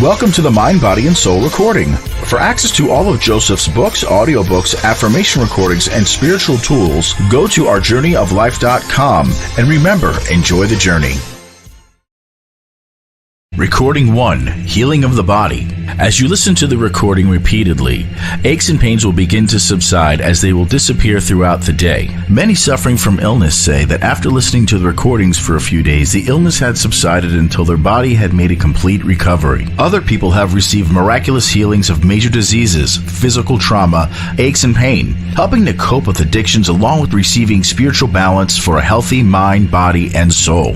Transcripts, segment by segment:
Welcome to the Mind, Body, and Soul Recording. For access to all of Joseph's books, audiobooks, affirmation recordings, and spiritual tools, go to ourjourneyoflife.com. And remember, enjoy the journey. Recording 1, Healing of the Body. As you listen to the recording repeatedly, aches and pains will begin to subside as they will disappear throughout the day. Many suffering from illness say that after listening to the recordings for a few days, the illness had subsided until their body had made a complete recovery. Other people have received miraculous healings of major diseases, physical trauma, aches and pain, helping to cope with addictions along with receiving spiritual balance for a healthy mind, body, and soul.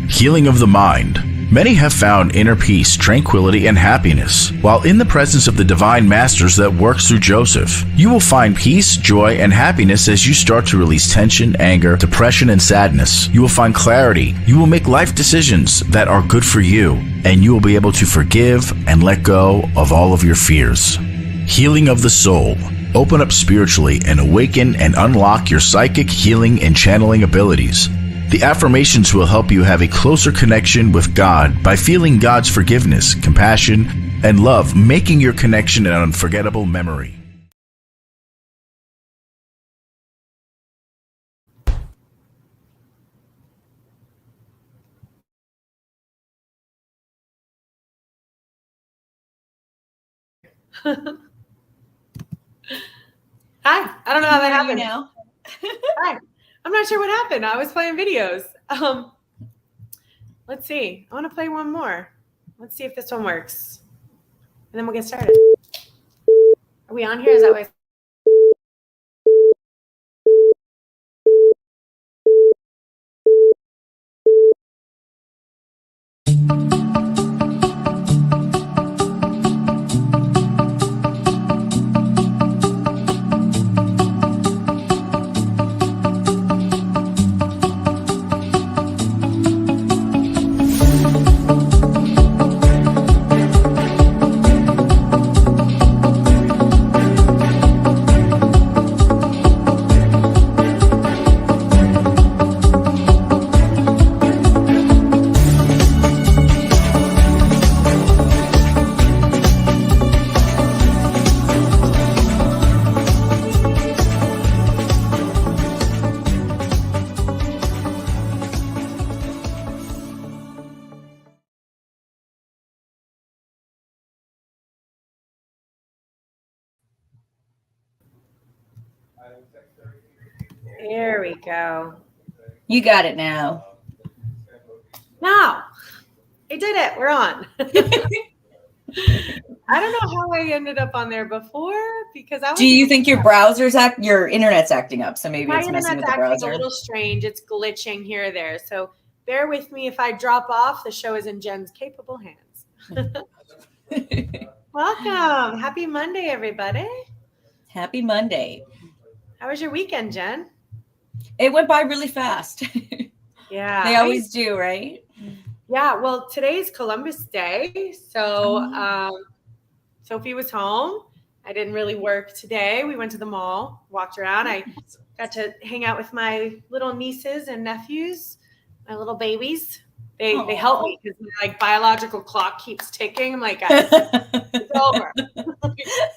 Healing of the mind. Many have found inner peace, tranquility, and happiness while in the presence of the divine masters that works through Joseph. You will find peace, joy, and happiness as you start to release tension, anger, depression, and sadness. You will find clarity. You will make life decisions that are good for you, and you will be able to forgive and let go of all of your fears. Healing of the soul. Open up spiritually and awaken and unlock your psychic, healing, and channeling abilities. The affirmations will help you have a closer connection with God by feeling God's forgiveness, compassion, and love, making your connection an unforgettable memory. Hi. I don't know how that happened. Now. Hi. I'm not sure what happened. I was playing videos. Let's see. I want to play one more. Let's see if this one works. And then we'll get started. Are we on here? Is that way? There we go. You got it now. No, I did it. We're on. I don't know how I ended up on there before because I was. Do you think your your internet's acting up? So maybe it's messing with the browser. A little strange. It's glitching here or there. So bear with me if I drop off. The show is in Jen's capable hands. Welcome. Happy Monday, everybody. Happy Monday. How was your weekend, Jen? It went by really fast. Yeah. They always do, right? Yeah. Well, today's Columbus Day. So Sophie was home. I didn't really work today. We went to the mall, walked around. I got to hang out with my little nieces and nephews, my little babies. They help me because my biological clock keeps ticking. I'm like, guys, it's over.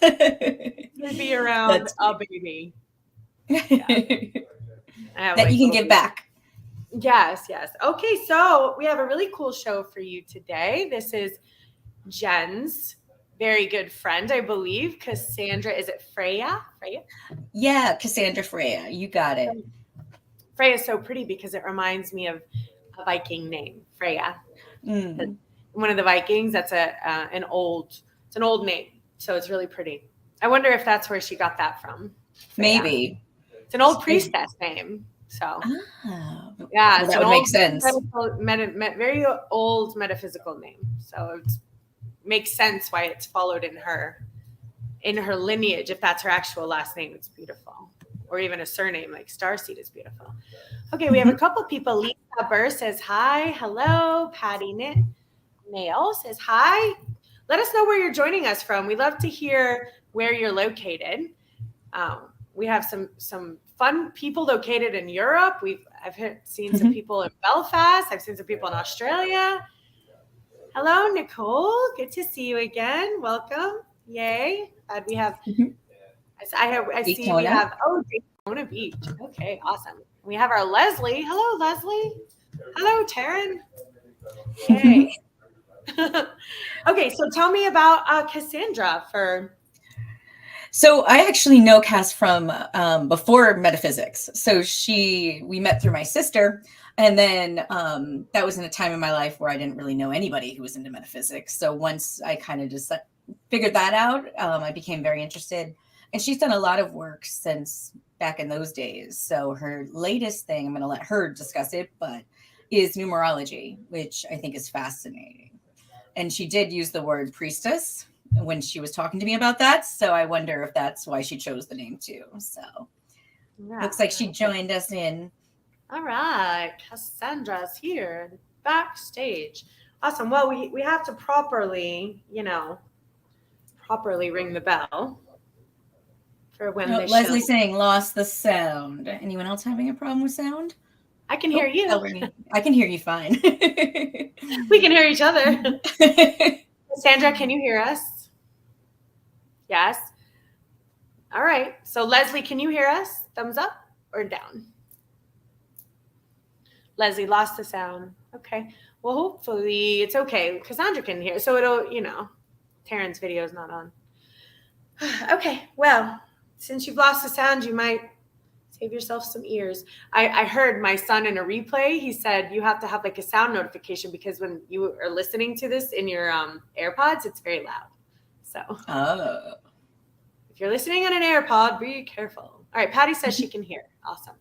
It's going to be around a baby. Yeah. That you can give back. Yes. Okay, so we have a really cool show for you today. This is Jen's very good friend, I believe, Cassandra. Is it Freya? Yeah, Cassandra Freya. You got it. Freya is so pretty because it reminds me of a Viking name, Freya. Mm. One of the Vikings. That's an old name, so it's really pretty. I wonder if that's where she got that from. Freya. Maybe. It's an old priestess name. So Oh. yeah, Well, it's that an would make old sense. very old metaphysical name. So it makes sense why it's followed in her lineage. If that's her actual last name, it's beautiful. Or even a surname like Starseed is beautiful. Okay, we have a couple people. Lisa Burr says hi. Hello. Patty Nail says hi. Let us know where you're joining us from. We love to hear where you're located. We have some fun people located in Europe. I've seen some people in Belfast. I've seen some people in Australia. Hello, Nicole. Good to see you again. Welcome. Yay. Glad we have. I see we have Daytona Beach. Okay, awesome. We have our Leslie. Hello, Leslie. Hello, Taryn. Yay. Okay, so tell me about Cassandra So I actually know Cass from before metaphysics. So we met through my sister, and then that was in a time in my life where I didn't really know anybody who was into metaphysics. So once I kind of just figured that out, I became very interested. And she's done a lot of work since back in those days. So her latest thing, I'm going to let her discuss it, but is numerology, which I think is fascinating. And she did use the word priestess when she was talking to me about that. So I wonder if that's why she chose the name too. So looks like she joined us in. All right. Cassandra's here backstage. Awesome. Well, we have to properly ring the bell for when this Leslie's saying lost the sound. Anyone else having a problem with sound? I can hear you. I can hear you fine. We can hear each other. Sandra, can you hear us? Yes. All right. So Leslie, can you hear us? Thumbs up or down? Leslie lost the sound. Okay. Well, hopefully it's okay. Cassandra can hear. So it'll, Taryn's video is not on. Okay. Well, since you've lost the sound, you might save yourself some ears. I heard my son in a replay. He said you have to have like a sound notification because when you are listening to this in your AirPods, it's very loud. So if you're listening on an AirPod, be careful. All right. Patty says she can hear. Awesome.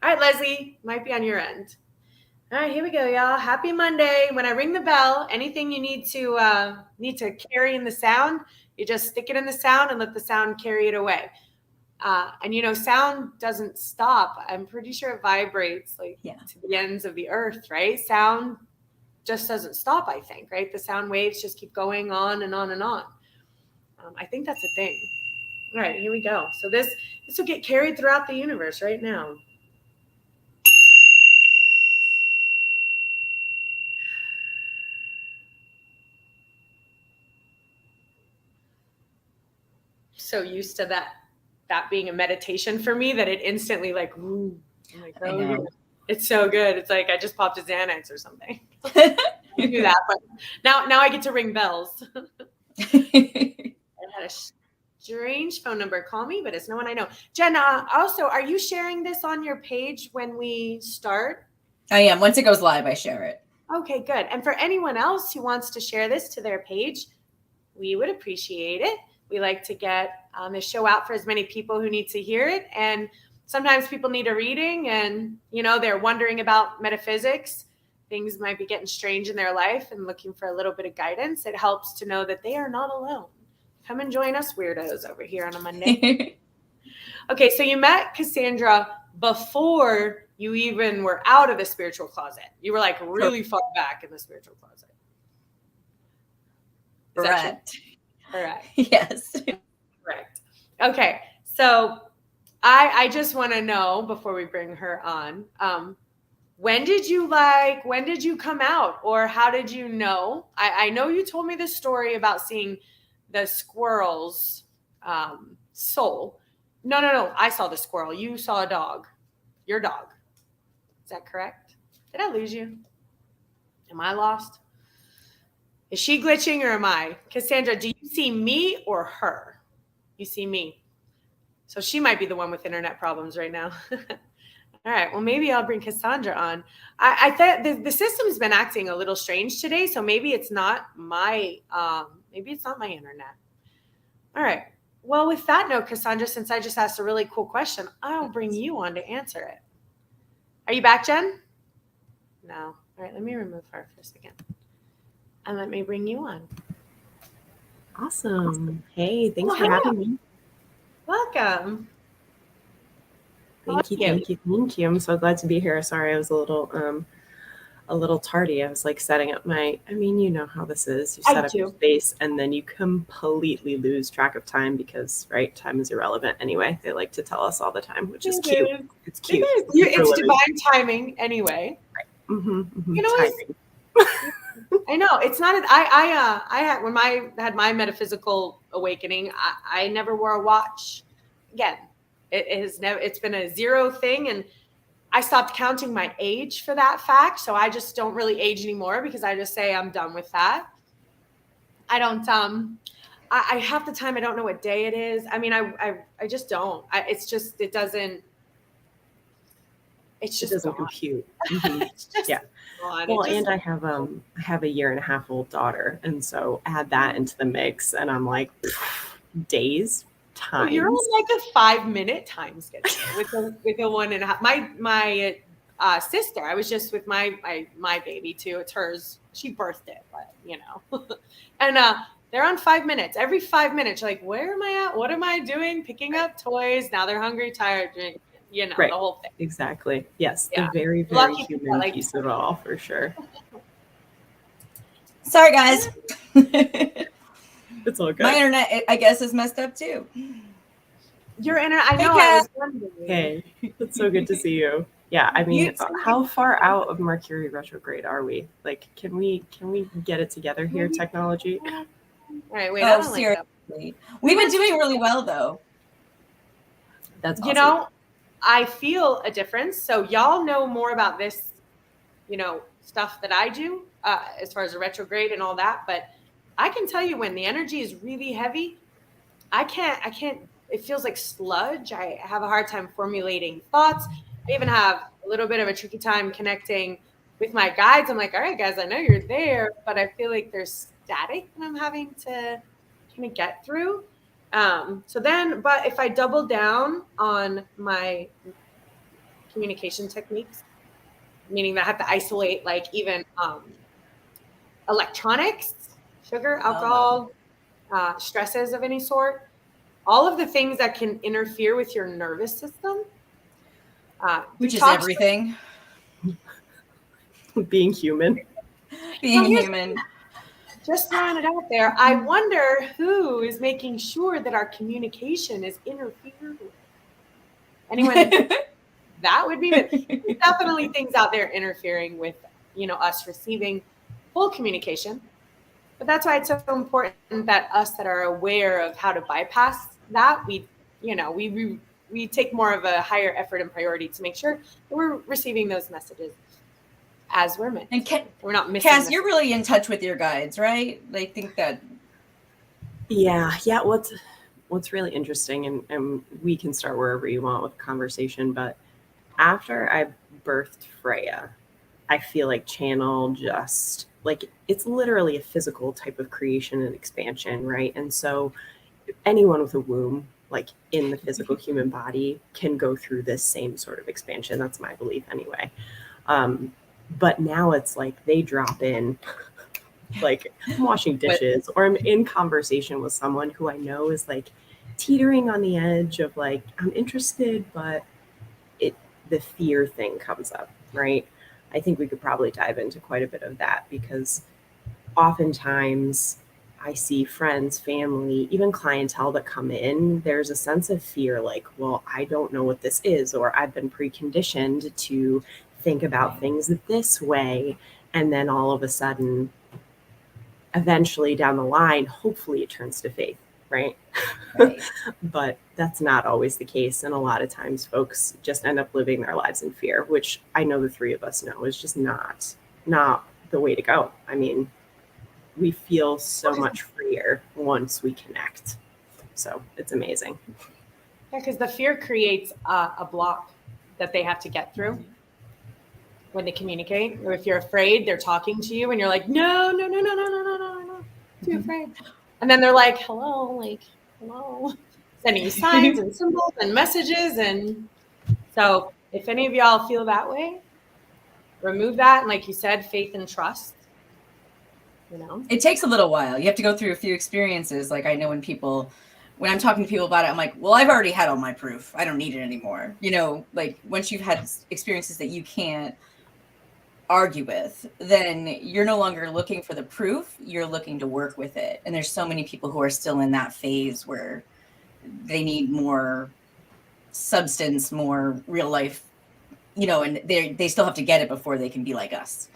All right, Leslie, might be on your end. All right, here we go, y'all. Happy Monday. When I ring the bell, anything you need to carry in the sound, you just stick it in the sound and let the sound carry it away. And sound doesn't stop. I'm pretty sure it vibrates to the ends of the earth, right? Sound just doesn't stop, I think, right? The sound waves just keep going on and on and on. I think that's a thing. All right, here we go. So this will get carried throughout the universe right now. So used to that being a meditation for me that it instantly ooh, I'm like, oh, it's so good. It's like I just popped a Xanax or something. I do that, but now I get to ring bells. I had a strange phone number call me, but it's no one I know. Jenna, also, are you sharing this on your page when we start? I am. Once it goes live, I share it. Okay, good. And for anyone else who wants to share this to their page, we would appreciate it. We like to get this show out for as many people who need to hear it. And sometimes people need a reading and, they're wondering about metaphysics. Things might be getting strange in their life and looking for a little bit of guidance. It helps to know that they are not alone. Come and join us weirdos over here on a Monday. Okay, so you met Cassandra before you even were out of the spiritual closet. You were really far back in the spiritual closet. Correct. Correct. Yes. Correct. Okay. So I just want to know before we bring her on, when did you come out or how did you know? I know you told me this story about seeing the squirrel's soul. No. I saw the squirrel. You saw a dog. Your dog. Is that correct? Did I lose you? Am I lost? Is she glitching or am I? Cassandra, do you see me or her? You see me. So she might be the one with internet problems right now. All right. Well, maybe I'll bring Cassandra on. I thought the system's been acting a little strange today, so maybe it's not my internet. All right. Well, with that note, Cassandra, since I just asked a really cool question, I'll bring you on to answer it. Are you back, Jen? No. All right. Let me remove her for a second, and let me bring you on. Awesome. Hey, thanks for having me. Welcome. Thank you. I'm so glad to be here. Sorry, I was a little tardy. I was like setting up you know how this is. You set up your space and then you completely lose track of time because, right, time is irrelevant anyway. They like to tell us all the time, which is cute. It's cute. It's divine timing anyway. Right. Mm-hmm. You know, I know it's not. I had when I had my metaphysical awakening. I never wore a watch again. It has never. It's been a zero thing, and I stopped counting my age for that fact. So I just don't really age anymore because I just say I'm done with that. I don't. I half the time I don't know what day it is. I mean, I just don't. It's just it doesn't. It's just it doesn't compute. Mm-hmm. It's just gone. Well, and I have a 1.5-year-old daughter, and so add that into the mix, and I'm like, days. Times. You're on like a 5-minute time schedule with a 1.5. My sister, I was just with my baby too. It's hers. She birthed it, but you know, and they're on 5 minutes. Every 5 minutes, you're like, where am I at? What am I doing? Picking up toys. Now they're hungry, tired, drink. You know, right. The whole thing. Exactly. Yes, yeah. The very, very human piece of it all, for sure. Sorry, guys. It's all good. My internet, I guess, is messed up too. Your internet, I know. I was wondering. Hey, it's so good to see you. Yeah, I mean, how far out of Mercury retrograde are we? Like, can we get it together here, technology? All right, wait. Oh, seriously. We've been doing really well, though. That's awesome. You know, I feel a difference. So y'all know more about this, you know, stuff that I do as far as the retrograde and all that. But I can tell you when the energy is really heavy, I can't, it feels like sludge. I have a hard time formulating thoughts. I even have a little bit of a tricky time connecting with my guides. I'm like, all right, guys, I know you're there, but I feel like there's static and I'm having to kind of get through. But if I double down on my communication techniques, meaning that I have to isolate like even electronics, sugar, alcohol, stresses of any sort, all of the things that can interfere with your nervous system. Which is everything. Being human. Being human. Just throwing it out there. I wonder who is making sure that our communication is interfered with. Anyone? That would be definitely things out there interfering with, you know, us receiving full communication. But that's why it's so important that us that are aware of how to bypass that, we take more of a higher effort and priority to make sure that we're receiving those messages as we're meant. And we're not missing. Cass, you're really in touch with your guides, right? They think that. Yeah. What's really interesting, and we can start wherever you want with the conversation, but after I birthed Freya, I feel like channel just like it's literally a physical type of creation and expansion, right? And so anyone with a womb, like in the physical human body, can go through this same sort of expansion. That's my belief anyway. But now it's like they drop in, like I'm washing dishes or I'm in conversation with someone who I know is like teetering on the edge of like, I'm interested, but the fear thing comes up, right? I think we could probably dive into quite a bit of that because oftentimes I see friends, family, even clientele that come in, there's a sense of fear like, well, I don't know what this is, or I've been preconditioned to think about things this way. And then all of a sudden, eventually down the line, hopefully it turns to faith, right? But that's not always the case. And a lot of times folks just end up living their lives in fear, which I know the three of us know is just not the way to go. I mean, we feel so much freer once we connect. So it's amazing. Yeah, because the fear creates a block. that they have to get through when they communicate. Or if you're afraid, they're talking to you and you're like, no, no, no, no, no, no, no, no, no, too afraid. And then they're like, hello, sending you signs and symbols and messages. And so if any of y'all feel that way, remove that. And like you said, faith and trust, It takes a little while. You have to go through a few experiences. Like I know when I'm talking to people about it, I'm like, well, I've already had all my proof. I don't need it anymore. Like once you've had experiences that you can't argue with, then you're no longer looking for the proof. You're looking to work with it. And there's so many people who are still in that phase where they need more substance, more real life, and they still have to get it before they can be like us.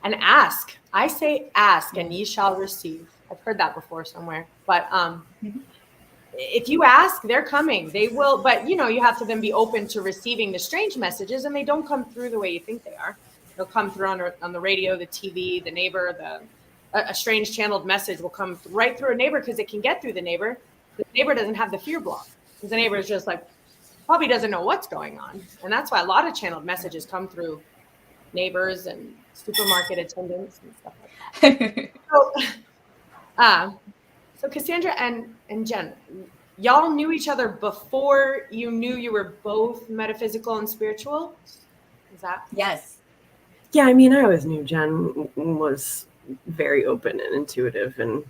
And ask. I say ask and ye shall receive. I've heard that before somewhere. But if you ask, they're coming. They will. But, you have to then be open to receiving the strange messages, and they don't come through the way you think they are. They'll come through on the radio, the TV, the neighbor, a strange channeled message will come right through a neighbor because it can get through the neighbor. The neighbor doesn't have the fear block because the neighbor is just like, probably doesn't know what's going on. And that's why a lot of channeled messages come through neighbors and supermarket attendants and stuff like that. So Cassandra and Jen, y'all knew each other before you knew you were both metaphysical and spiritual? Is that? Yes. Yeah, I mean, I always knew Jen was very open and intuitive, and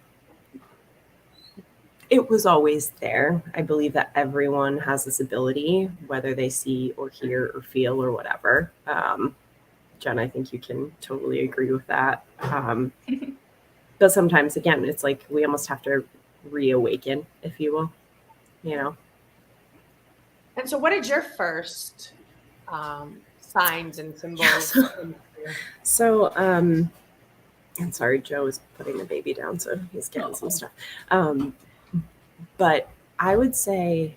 it was always there. I believe that everyone has this ability, whether they see or hear or feel or whatever. Jen, I think you can totally agree with that. But sometimes, again, it's like we almost have to reawaken, if you will, And so what did your first signs and symbols? So, I'm sorry, Joe is putting the baby down, so he's getting some stuff. But I would say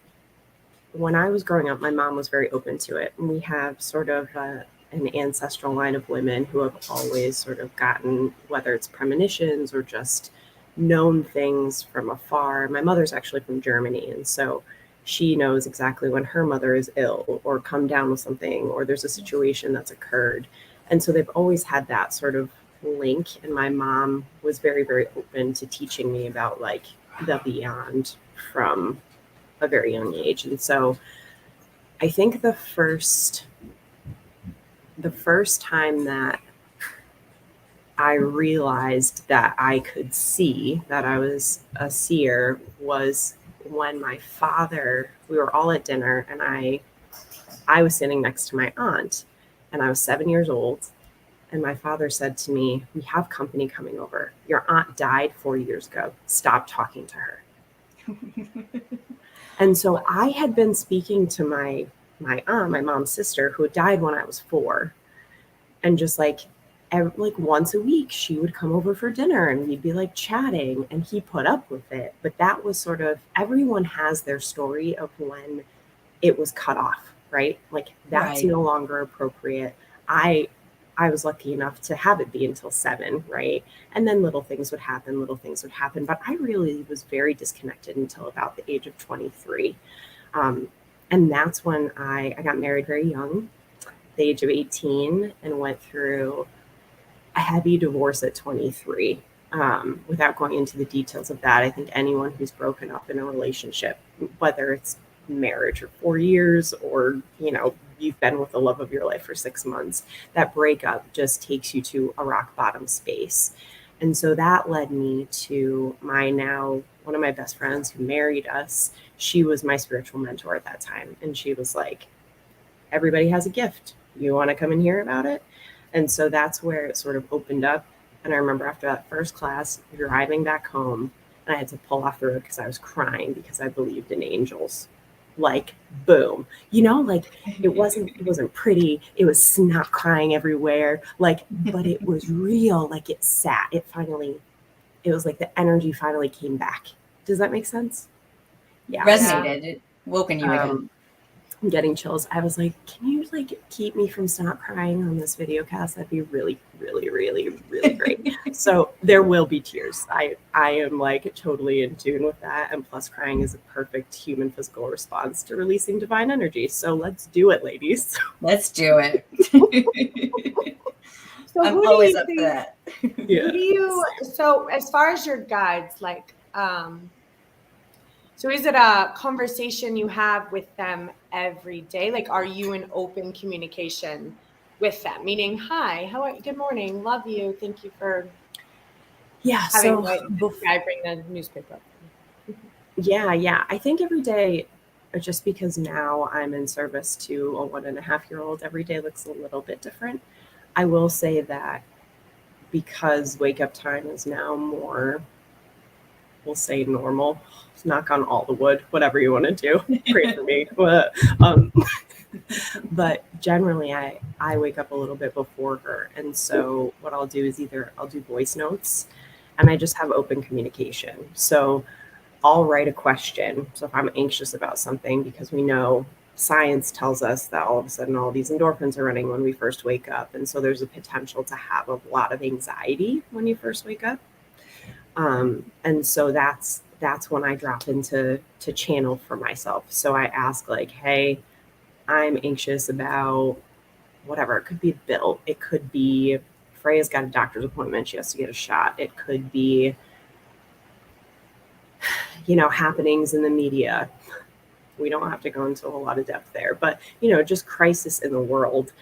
when I was growing up, my mom was very open to it. And we have sort of an ancestral line of women who have always sort of gotten, whether it's premonitions or just known things from afar. My mother's actually from Germany, and so she knows exactly when her mother is ill or come down with something or there's a situation that's occurred. And so they've always had that sort of link. And my mom was very, very open to teaching me about like the beyond from a very young age. And so I think the first time that I realized that I could see, that I was a seer, was when my father, we were all at dinner, and I was sitting next to my aunt, and I was 7 years old. And my father said to me, "We have company coming over. Your aunt died 4 years ago. Stop talking to her." And so I had been speaking to my aunt, my mom's sister, who died when I was 4. And just like once a week, she would come over for dinner and we'd be like chatting, and he put up with it. But that was sort of, everyone has their story of when it was cut off, right? Like that's no longer appropriate. I was lucky enough to have it be until 7, right? And then little things would happen. But I really was very disconnected until about the age of 23. And that's when I got married very young, the age of 18, and went through a heavy divorce at 23. Without going into the details of that, I think anyone who's broken up in a relationship, whether it's marriage or 4 years, or you've been with the love of your life for 6 months, that breakup just takes you to a rock bottom space. And so that led me to one of my best friends who married us. She was my spiritual mentor at that time, and she was like, "Everybody has a gift. You want to come and hear about it?" And so that's where it sort of opened up. And I remember after that first class, driving back home, and I had to pull off the road because I was crying because I believed in angels. Like, boom, it wasn't pretty. It was snot crying everywhere. But it was real. Like it was like the energy finally came back. Does that make sense? Yeah. Resonated. It woken you again. I'm getting chills. I was like, can you like keep me from not crying on this video cast? That'd be really, really, really, really great. So there will be tears. I am like totally in tune with that. And plus crying is a perfect human physical response to releasing divine energy. So let's do it, ladies. Let's do it. So I'm who do always you up for think, that. Yeah. who do you, so as far as your guides, like, so is it a conversation you have with them every day? Like, are you in open communication with them? Meaning, hi, how are you? Good morning, love you, thank you for Yeah. having So this guy bring the newspaper up. yeah. I think every day, just because now I'm in service to a 1.5-year-old, every day looks a little bit different. I will say that because wake up time is now more, we'll say normal, knock on all the wood, whatever you want to do, pray for me. But generally I wake up a little bit before her. And so what I'll do is either I'll do voice notes and I just have open communication. So I'll write a question. So if I'm anxious about something, because we know science tells us that all of a sudden all these endorphins are running when we first wake up. And so there's a potential to have a lot of anxiety when you first wake up. And so that's when I drop into channel for myself. So I ask like, hey, I'm anxious about whatever. It could be a bill. It could be Freya's got a doctor's appointment. She has to get a shot. It could be, happenings in the media. We don't have to go into a whole lot of depth there, but, just crisis in the world.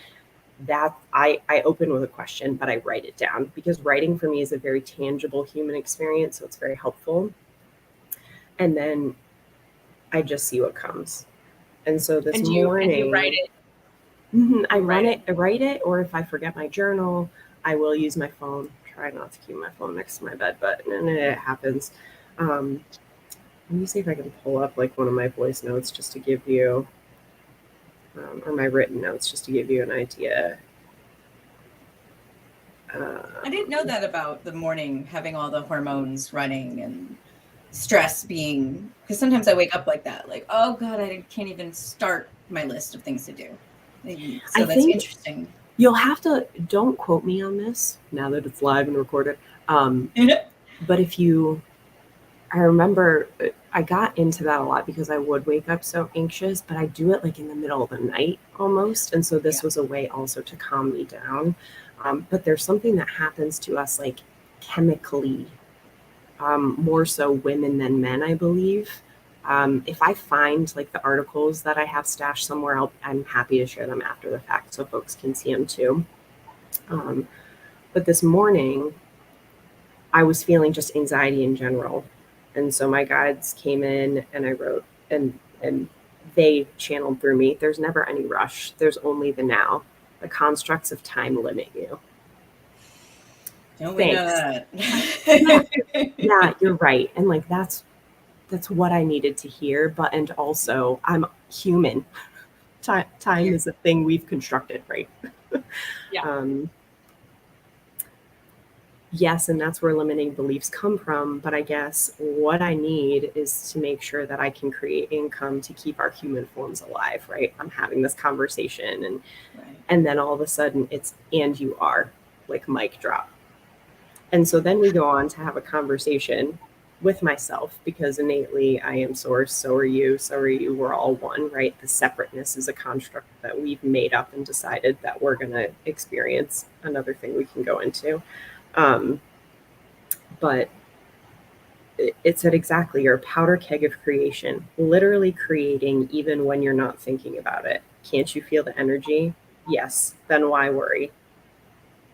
That I open with a question, but I write it down because writing for me is a very tangible human experience. So it's very helpful. And then I just see what comes. And so this morning, you write it. I write it, or if I forget my journal, I will use my phone. Try not to keep my phone next to my bed, but it happens. Let me see if I can pull up like one of my voice notes just to give you, or my written notes just to give you an idea. I didn't know that about the morning, having all the hormones running and stress being, because sometimes I wake up like that, like, oh God, I can't even start my list of things to do. So that's interesting. You'll have to, don't quote me on this now that it's live and recorded. But I remember I got into that a lot because I would wake up so anxious, but I do it like in the middle of the night almost. And so this was a way also to calm me down. But there's something that happens to us like chemically, more so women than men, I believe. If I find like the articles that I have stashed somewhere, I'm happy to share them after the fact so folks can see them too. But this morning, I was feeling just anxiety in general. And so my guides came in and I wrote, and they channeled through me. There's never any rush. There's only the now. The constructs of time limit you. Don't we know that? Yeah, you're right. And like that's what I needed to hear. And also I'm human. Time is a thing we've constructed, right? Yeah. Yes, and that's where limiting beliefs come from. But I guess what I need is to make sure that I can create income to keep our human forms alive, right? I'm having this conversation and then all of a sudden it's, and you are, like mic drop. And so then we go on to have a conversation with myself because innately I am source, so are you, we're all one, right? The separateness is a construct that we've made up and decided that we're going to experience. Another thing we can go into. But it said exactly, you're a powder keg of creation, literally creating even when you're not thinking about it. Can't you feel the energy? Yes. Then why worry?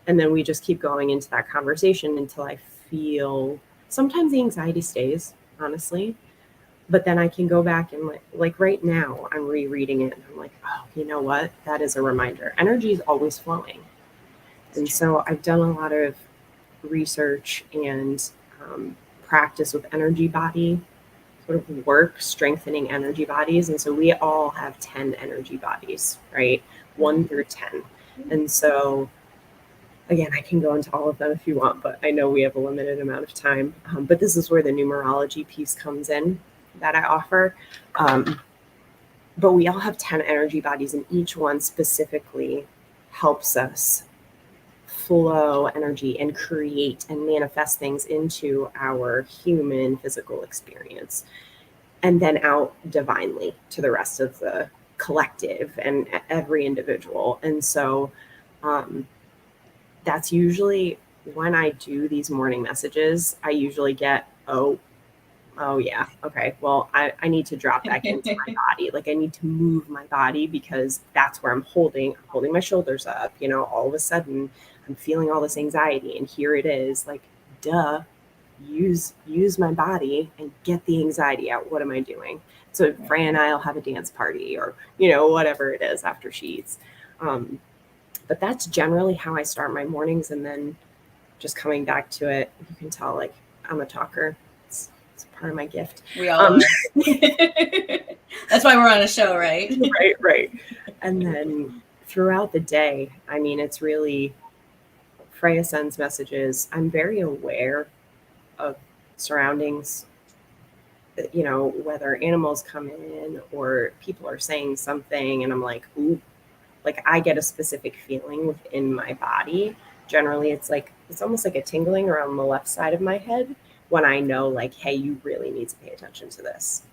And then we just keep going into that conversation until I feel, sometimes the anxiety stays, honestly, but then I can go back and like right now I'm rereading it and I'm like, oh, you know what? That is a reminder. Energy is always flowing. And so I've done a lot of research and practice with energy body sort of work, strengthening energy bodies. And so we all have 10 energy bodies, right? 1 through 10. And so again, I can go into all of them if you want, but I know we have a limited amount of time. But this is where the numerology piece comes in that I offer. but we all have 10 energy bodies, and each one specifically helps us flow energy and create and manifest things into our human physical experience, and then out divinely to the rest of the collective and every individual. And so that's usually when I do these morning messages, I usually get, oh yeah, okay, well, I need to drop back into my body. Like, I need to move my body, because that's where I'm holding my shoulders up. You know, all of a sudden I'm feeling all this anxiety, and here it is, like, duh, use my body and get the anxiety out. What am I doing? So Freya and I'll have a dance party, or, you know, whatever it is after she eats. But that's generally how I start my mornings. And then just coming back to it, you can tell, like, I'm a talker. It's part of my gift. We all are. That's why we're on a show, right? Right. And then throughout the day, I mean, it's really, Freya sends messages. I'm very aware of surroundings, you know, whether animals come in or people are saying something, and I'm like, ooh, like, I get a specific feeling within my body. Generally, it's almost like a tingling around the left side of my head when I know, like, hey, you really need to pay attention to this.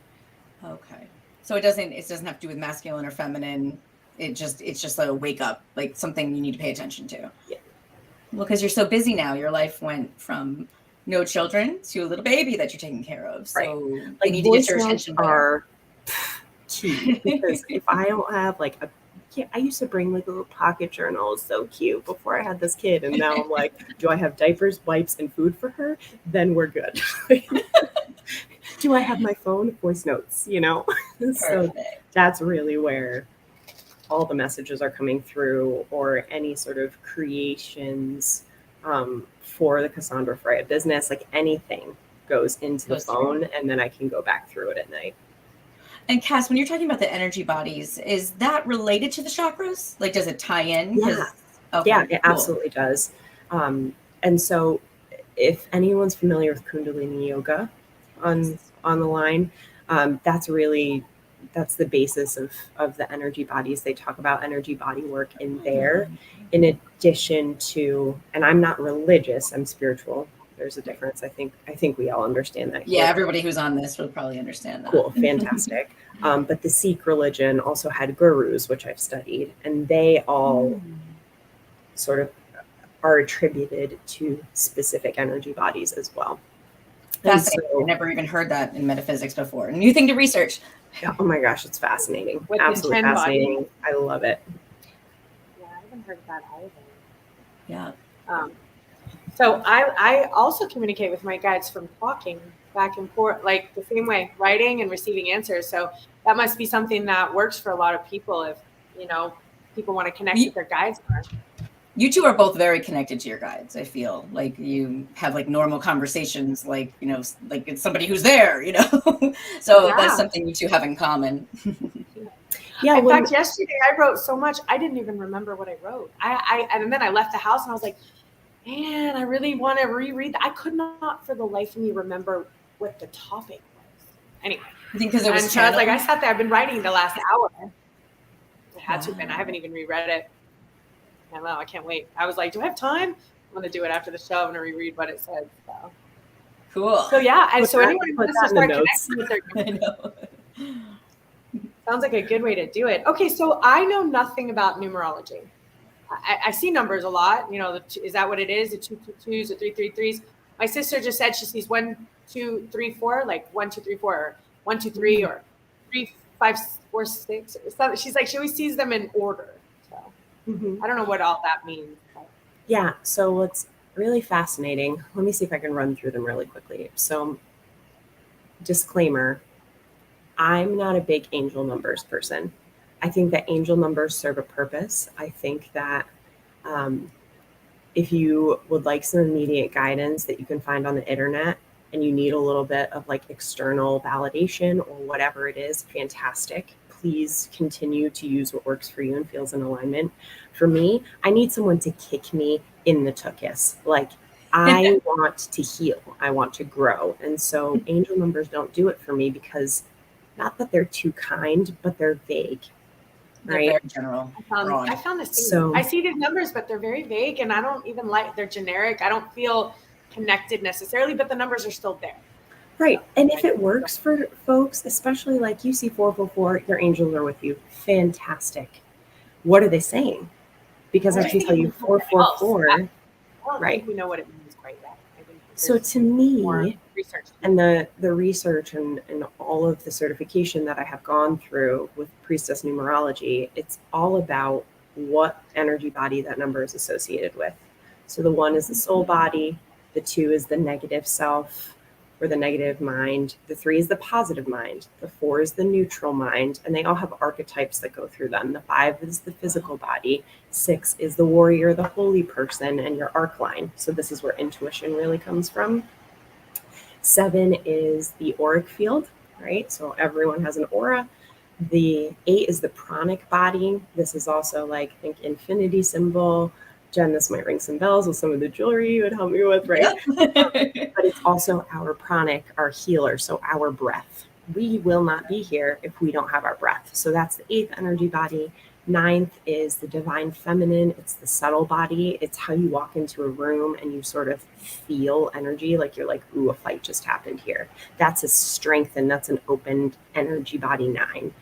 Okay. So it doesn't have to do with masculine or feminine. It's just a wake up, like something you need to pay attention to. Yeah. Well, because you're so busy now, your life went from no children to a little baby that you're taking care of. So right. Like, need to get your attention are key, because if I don't have, like, I used to bring, like, a little pocket journal. So cute before I had this kid. And now I'm like, do I have diapers, wipes, and food for her? Then we're good. Do I have my phone? Voice notes, you know? So that's really where all the messages are coming through, or any sort of creations for the Cassandra Freya business. Like, anything goes into the phone, and then I can go back through it at night. And Cass, when you're talking about the energy bodies, is that related to the chakras? Like, does it tie in? Yeah, okay, yeah, it absolutely does. And so if anyone's familiar with Kundalini Yoga on the line, that's the basis of the energy bodies. They talk about energy body work in there, in addition to, and I'm not religious, I'm spiritual. There's a difference. I think we all understand that. Yeah, everybody who's on this will probably understand that. Cool, fantastic. But the Sikh religion also had gurus, which I've studied, and they all sort of are attributed to specific energy bodies as well. Fascinating. I never even heard that in metaphysics before. New thing to research. Yeah, oh my gosh, it's fascinating. With Absolutely fascinating. bodies. I love it. Yeah, I haven't heard of that either. Yeah. So I also communicate with my guides from talking back and forth, like the same way, writing and receiving answers. So that must be something that works for a lot of people if, you know, people want to connect with their guides more. You two are both very connected to your guides. I feel like you have, like, normal conversations, like, you know, like it's somebody who's there, you know? So that's something you two have in common. Yeah. In fact, yesterday I wrote so much, I didn't even remember what I wrote. And then I left the house and I was like, man, I really want to reread that. I could not for the life of me remember what the topic was. Anyway. I think because it was I was like, I sat there, I've been writing the last hour. I had to, and I haven't even reread it. I don't know, I can't wait. I was like, do I have time? I'm going to do it after the show. I'm going to reread what it said. So. Cool. So yeah, and so anyone who wants to start connecting with their I know. sounds like a good way to do it. Okay, so I know nothing about numerology. I see numbers a lot. You know, is that what it is? The 222s, the 333s. My sister just said she sees 1, 2, 3, 4, like 1, 2, 3, 4, or 1, 2, 3, or 3, 5, 4, 6. Or something. She's like, she always sees them in order. So I don't know what all that means. But. Yeah. So what's really fascinating, let me see if I can run through them really quickly. So disclaimer, I'm not a big angel numbers person. I think that angel numbers serve a purpose. I think that if you would like some immediate guidance that you can find on the internet and you need a little bit of, like, external validation or whatever it is, fantastic. Please continue to use what works for you and feels in alignment. For me, I need someone to kick me in the tuchus. Like, I want to heal. I want to grow. And so angel numbers don't do it for me, because not that they're too kind, but they're vague, They're right? very general. Broad. I found this. So- I see these numbers, but they're very vague, and I don't even like. They're generic. I don't feel connected necessarily, but the numbers are still there. Right. And if it works for folks, especially like you see 444, your angels are with you. Fantastic. What are they saying? Because I can tell you 444. I don't Right. think we know what it means quite yet. I think So there's to more me, research. and the research and all of the certification that I have gone through with Priestess Numerology, it's all about what energy body that number is associated with. So the 1 is the soul body, the 2 is the negative self or the negative mind, the 3 is the positive mind, the 4 is the neutral mind, and they all have archetypes that go through them. The 5 is the physical body, 6 is the warrior, the holy person, and your arc line. So this is where intuition really comes from. 7 is the auric field, right? So everyone has an aura. The 8 is the pranic body. This is also like, think infinity symbol. Jen, this might ring some bells with some of the jewelry you would help me with, right? But it's also our pranic, our healer, so our breath. We will not be here if we don't have our breath. So that's the 8th energy body. 9th is the divine feminine. It's the subtle body. It's how you walk into a room and you sort of feel energy, like you're like, ooh, a fight just happened here. That's a strength, and that's an opened energy body 9.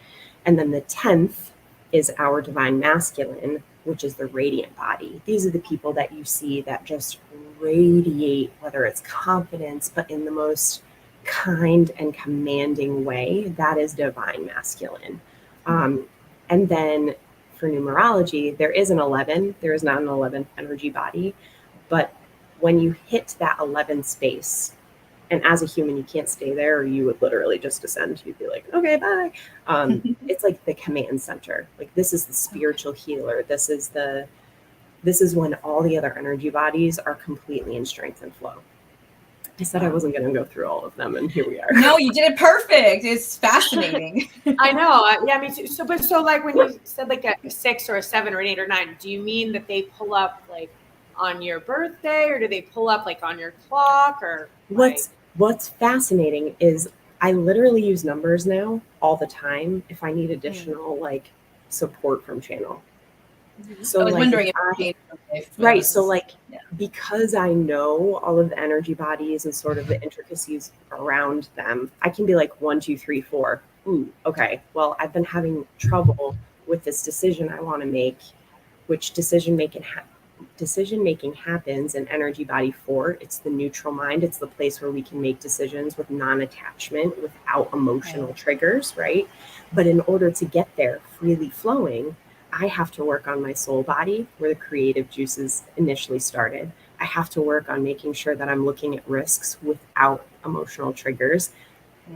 And then the 10th is our divine masculine, which is the radiant body. These are the people that you see that just radiate, whether it's confidence, but in the most kind and commanding way. That is divine masculine. And then for numerology, there is an 11. There is not an 11th energy body. But when you hit that 11 space, and as a human, you can't stay there, or you would literally just descend. You'd be like, okay, bye. It's like the command center. Like, this is the spiritual healer. This is when all the other energy bodies are completely in strength and flow. I said I wasn't going to go through all of them, and here we are. No, you did it perfect. It's fascinating. I know. Yeah, me too. So like when you said like a 6 or a 7 or an 8 or 9, do you mean that they pull up like on your birthday, or do they pull up like on your clock, or like... What's fascinating is I literally use numbers now all the time if I need additional like support from channel. So I was like wondering right. So like, because I know all of the energy bodies and sort of the intricacies around them, I can be like 1, 2, 3, 4. Ooh, okay. Well, I've been having trouble with this decision I want to make, which decision making happens in energy body 4. It's the neutral mind. It's the place where we can make decisions with non-attachment, without emotional triggers, right? But in order to get there freely flowing, I have to work on my soul body, where the creative juices initially started. I have to work on making sure that I'm looking at risks without emotional triggers.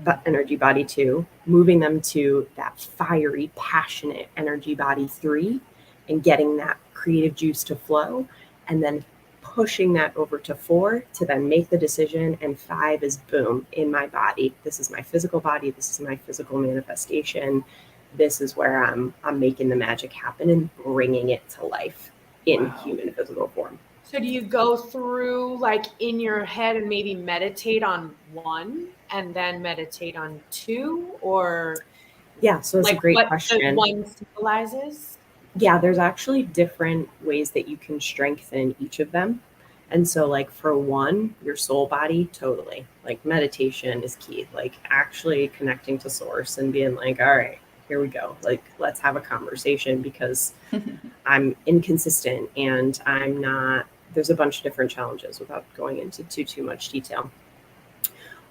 But energy body 2, moving them to that fiery, passionate energy body 3, and getting that creative juice to flow, and then pushing that over to 4 to then make the decision. And 5 is boom, in my body. This is my physical body. This is my physical manifestation. This is where I'm making the magic happen and bringing it to life in human physical form. So do you go through like in your head and maybe meditate on 1 and then meditate on 2, or yeah, so it's like a great what question. 1 symbolizes? Yeah, there's actually different ways that you can strengthen each of them. And so like for 1, your soul body, totally. Like meditation is key. Like actually connecting to source and being like, all right, here we go. Like, let's have a conversation, because I'm inconsistent and I'm not, there's a bunch of different challenges without going into too much detail.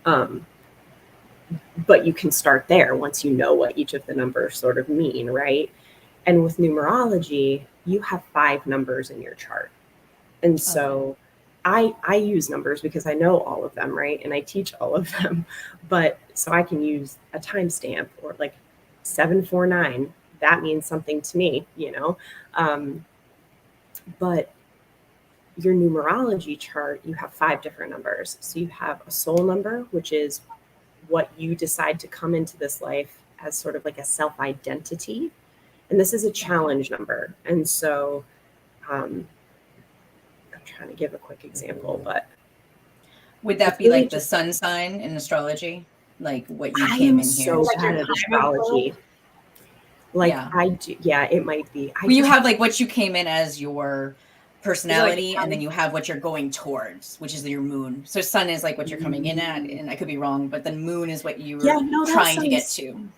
But you can start there once you know what each of the numbers sort of mean, right? And with numerology, you have 5 numbers in your chart. And so I use numbers because I know all of them, right? And I teach all of them. But so I can use a timestamp, or like 749. That means something to me, you know? But your numerology chart, you have 5 different numbers. So you have a soul number, which is what you decide to come into this life as sort of like a self-identity. And this is a challenge number. And so I'm trying to give a quick example, but would that be like the sun sign in astrology? like what you I came am in here. so Like your bad at time of astrology. birth? Like Yeah. I do. Yeah, it might be. Well, you have like what you came in as your personality, and then sun? you have what you're going towards, which is your moon. So sun is like what you're coming in at, and I could be wrong, but then moon is what you were no, trying to get to.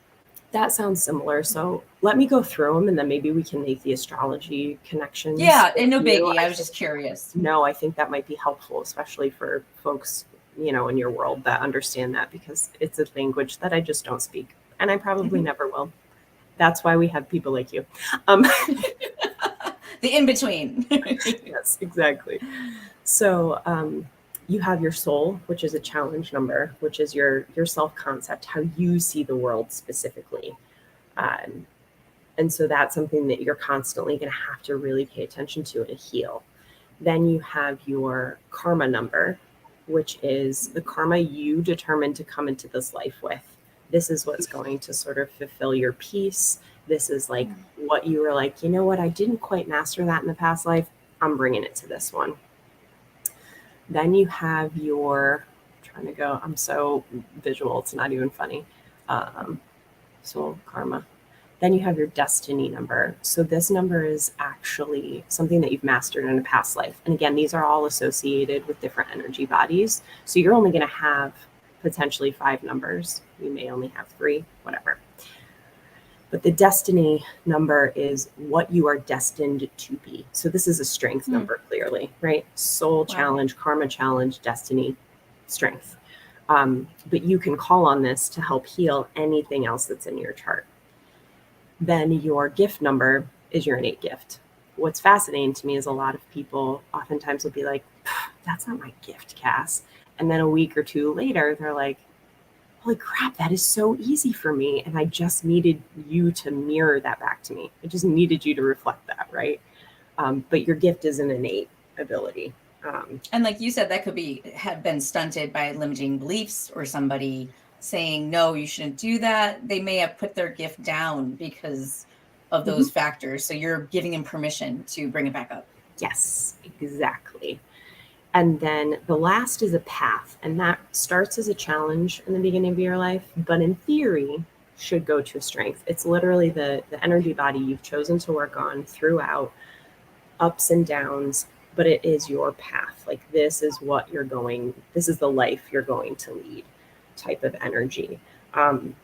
That sounds similar. So let me go through them, and then maybe we can make the astrology connections. Yeah, and no with you. biggie. I was just curious. No, I think that might be helpful, especially for folks, in your world that understand that, because it's a language that I just don't speak, and I probably never will. That's why we have people like you. The in-between. Yes, exactly. So you have your soul, which is a challenge number, which is your self-concept, how you see the world specifically. And so that's something that you're constantly going to have to really pay attention to and heal. Then you have your karma number, which is the karma you determined to come into this life with. This is what's going to sort of fulfill your peace. This is like what you were like, you know what, I didn't quite master that in the past life. I'm bringing it to this one. Then you have I'm so visual, it's not even funny. Soul karma. Then you have your destiny number. So this number is actually something that you've mastered in a past life. And again, these are all associated with different energy bodies. So you're only going to have potentially 5 numbers. You may only have 3, whatever. But the destiny number is what you are destined to be. So this is a strength number, clearly, right? Soul challenge, karma challenge, destiny, strength. But you can call on this to help heal anything else that's in your chart. Then your gift number is your innate gift. What's fascinating to me is a lot of people oftentimes will be like, that's not my gift, Cass. And then a week or 2 later, they're like, holy crap, that is so easy for me. And I just needed you to mirror that back to me. I just needed you to reflect that, right? But your gift is an innate ability. And like you said, that could have been stunted by limiting beliefs or somebody saying, no, you shouldn't do that. They may have put their gift down because of those factors. So you're giving them permission to bring it back up. Yes, exactly. And then the last is a path, and that starts as a challenge in the beginning of your life, but in theory should go to a strength. It's literally the energy body you've chosen to work on throughout, ups and downs, but it is your path. Like this is the life you're going to lead type of energy. And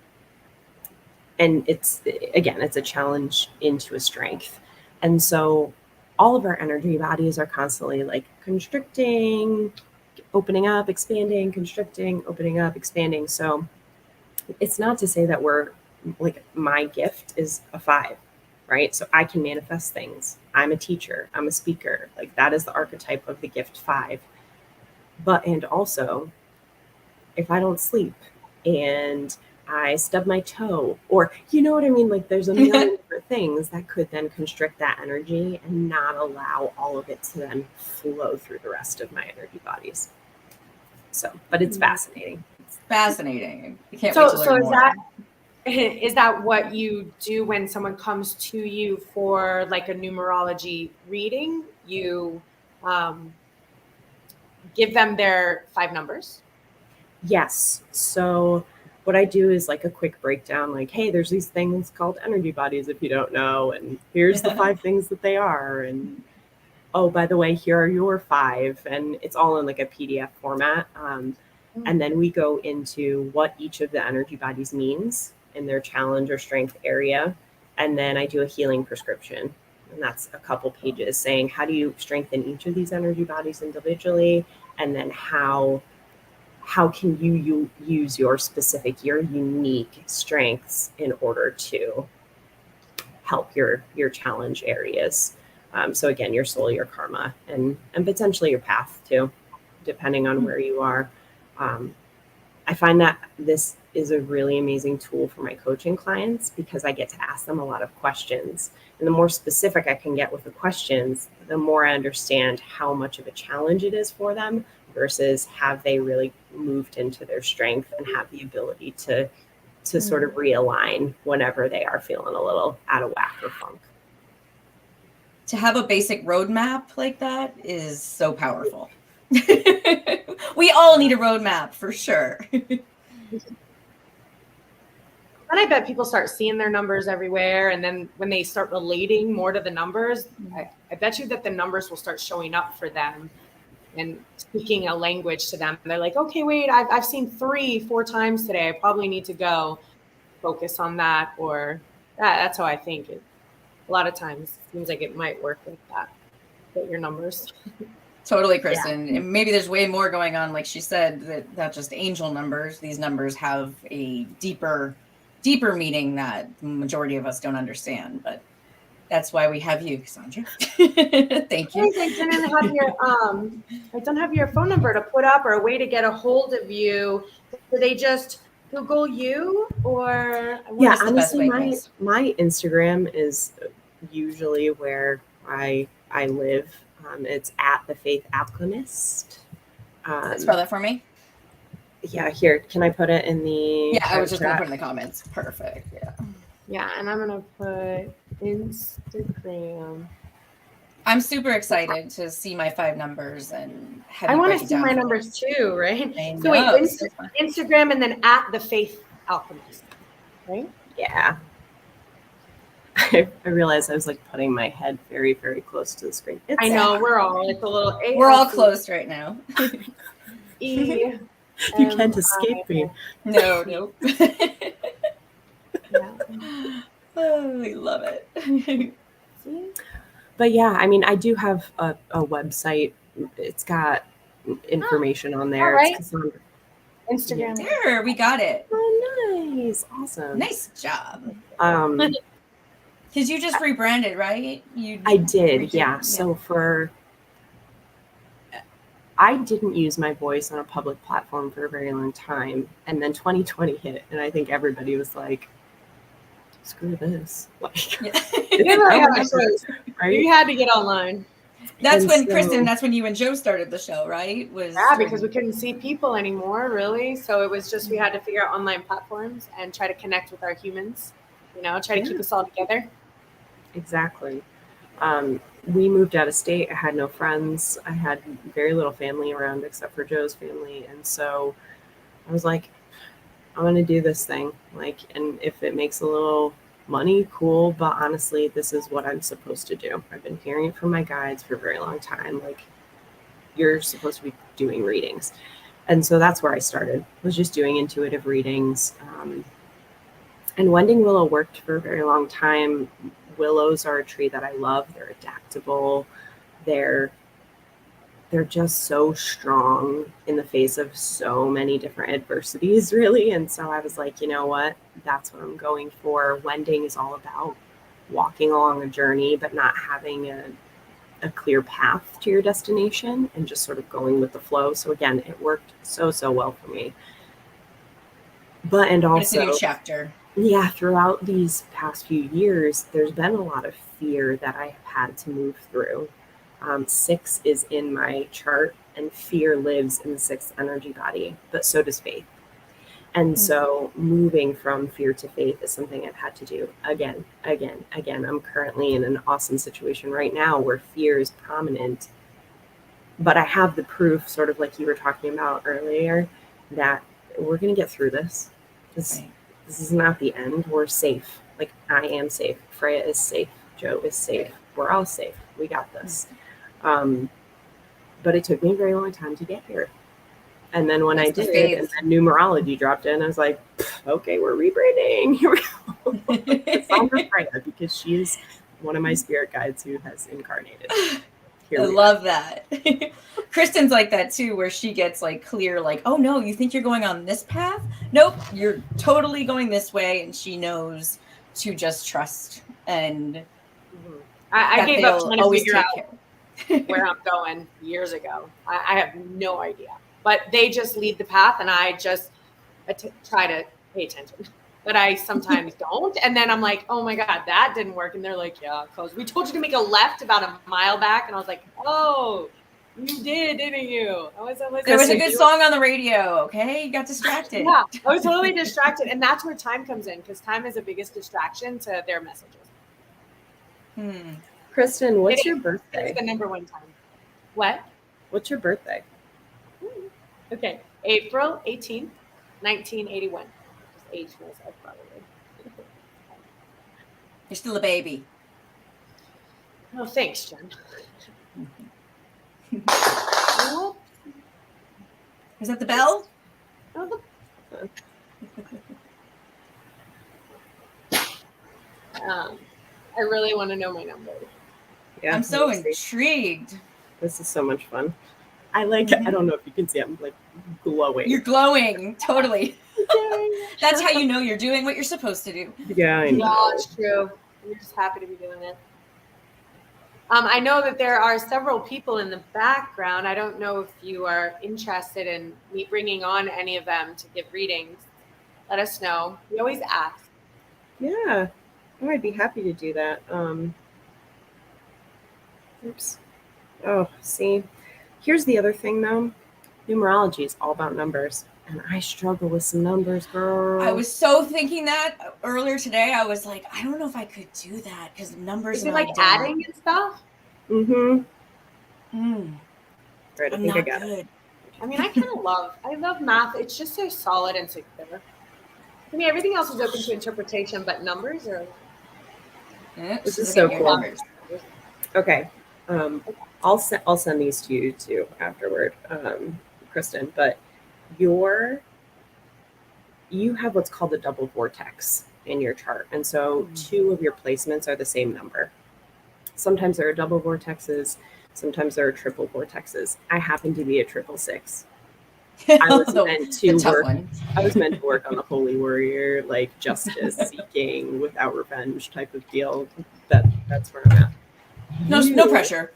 it's a challenge into a strength. And so all of our energy bodies are constantly like constricting, opening up, expanding, constricting, opening up, expanding. So it's not to say that we're like, my gift is a 5, right? So I can manifest things. I'm a teacher, I'm a speaker. Like that is the archetype of the gift 5. And also, if I don't sleep and I stub my toe, or you know what I mean? Like there's a million different things that could then constrict that energy and not allow all of it to then flow through the rest of my energy bodies. So, but it's fascinating. It's fascinating. I can't wait to learn more. Is that what you do when someone comes to you for like a numerology reading? You give them their 5 numbers? Yes. So what I do is like a quick breakdown, like, hey, there's these things called energy bodies if you don't know, and here's the 5 things that they are. And oh, by the way, here are your 5. And it's all in like a PDF format. And then we go into what each of the energy bodies means in their challenge or strength area. And then I do a healing prescription. And that's a couple pages saying, how do you strengthen each of these energy bodies individually? And then how can you use your unique strengths in order to help your challenge areas? So again, your soul, your karma, and potentially your path too, depending on where you are. I find that this is a really amazing tool for my coaching clients because I get to ask them a lot of questions. And the more specific I can get with the questions, the more I understand how much of a challenge it is for them versus have they really moved into their strength and have the ability to sort of realign whenever they are feeling a little out of whack or funk. To have a basic roadmap like that is so powerful. We all need a roadmap for sure. And I bet people start seeing their numbers everywhere. And then when they start relating more to the numbers, I bet you that the numbers will start showing up for them and speaking a language to them. They're like, okay, wait, I've seen 3-4 times today. I probably need to go focus on that. Or that's how I think it. A lot of times it seems like it might work like that. Get your numbers. Totally, Kristen. Yeah. And maybe there's way more going on. Like she said, that not just angel numbers. These numbers have a deeper meaning that the majority of us don't understand. But that's why we have you, Cassandra. Thank you. I don't have your phone number to put up or a way to get a hold of you. Do they just Google you or? Yeah, honestly, my Instagram is usually where I live. It's at the Faith Alchemist. Spell that for me. Yeah, here. Can I put it in the? Yeah, I was just going to put it in the comments. Perfect. Yeah. Yeah, and I'm gonna put Instagram. I'm super excited to see my 5 numbers and have I want to see my numbers too, right? So wait, Instagram and then at the Faith Alchemist, right? Yeah. I realized I was like putting my head very, very close to the screen. I know we're all like a little. We're all close right now. You can't escape me. No. Oh, we love it. But yeah, I mean, I do have a website. It's got information on there. All right. It's Cassandra. Instagram. There, we got it. Oh, nice. Awesome. Nice job. Because you just rebranded, right? I did, yeah. So I didn't use my voice on a public platform for a very long time. And then 2020 hit, and I think everybody was like, screw this. Like, right? You had to get online. That's when, Kristen, that's when you and Joe started the show, right? Because we couldn't see people anymore, really. So it was just, we had to figure out online platforms and try to connect with our humans, try to keep us all together. Exactly. We moved out of state. I had no friends. I had very little family around except for Joe's family. And so I was like, I'm going to do this thing. And if it makes a little money, cool. But honestly, this is what I'm supposed to do. I've been hearing it from my guides for a very long time. You're supposed to be doing readings. And so that's where I started, was just doing intuitive readings. And Wending Willow worked for a very long time. Willows are a tree that I love. They're adaptable. They're just so strong in the face of so many different adversities, really. And so I was like, you know what? That's what I'm going for. Wending is all about walking along a journey, but not having a clear path to your destination and just sort of going with the flow. So again, it worked so well for me. And also, it's a new chapter. Yeah, throughout these past few years, there's been a lot of fear that I have had to move through. 6 is in my chart, and fear lives in the 6th energy body, but so does faith. And so moving from fear to faith is something I've had to do again. I'm currently in an awesome situation right now where fear is prominent, but I have the proof, sort of like you were talking about earlier, that we're going to get through this. This is not the end. We're safe. I am safe. Freya is safe. Joe is safe. We're all safe. We got this. But it took me a very long time to get here. And then when I did it, and then numerology dropped in, I was like, okay, we're rebranding. Here we go. It's all for Freya, because she's one of my spirit guides who has incarnated. I love that. Kristen's like that too, where she gets clear, oh no, you think you're going on this path? Nope, you're totally going this way. And she knows to just trust. And I gave up trying to figure out where I'm going years ago. I have no idea, but they just lead the path, and I just try to pay attention. But I sometimes don't. And then I'm like, oh my God, that didn't work. And they're like, yeah, because we told you to make a left about a mile back. And I was like, oh, you did, didn't you? There was a good song on the radio, okay? You got distracted. Yeah, I was totally distracted. And that's where time comes in, because time is the biggest distraction to their messages. Kristen, what's your birthday? It's the number one time. What? What's your birthday? Okay, April 18th, 1981. Age myself, probably. You're still a baby. Oh, thanks, Jen. Is that the bell? I really want to know my number. Yeah, I'm so intrigued. This is so much fun. I don't know if you can see, I'm like glowing. You're glowing, totally. That's how you know you're doing what you're supposed to do. Yeah, I know. No, it's true. You're just happy to be doing it. I know that there are several people in the background. I don't know if you are interested in me bringing on any of them to give readings. Let us know. We always ask. Yeah. Oh, I'd be happy to do that. Oops. Oh, see. Here's the other thing, though. Numerology is all about numbers. And I struggle with some numbers, girl. I was so thinking that earlier today. I was like, I don't know if I could do that because numbers. Is it like adding and stuff? Mm-hmm. Right, I I'm think I not got good. it. I mean, I love math. It's just so solid and secure. I mean, everything else is open to interpretation, but numbers are. This is so cool. Okay. I'll send these to you too afterward, Kristen. But you have what's called a double vortex in your chart, and so two of your placements are the same number. Sometimes there are double vortexes, sometimes there are triple vortexes. I happen to be a 666. I was meant to work. I was meant to work on the Holy Warrior, like justice seeking without revenge type of deal. That's where I'm at. No pressure.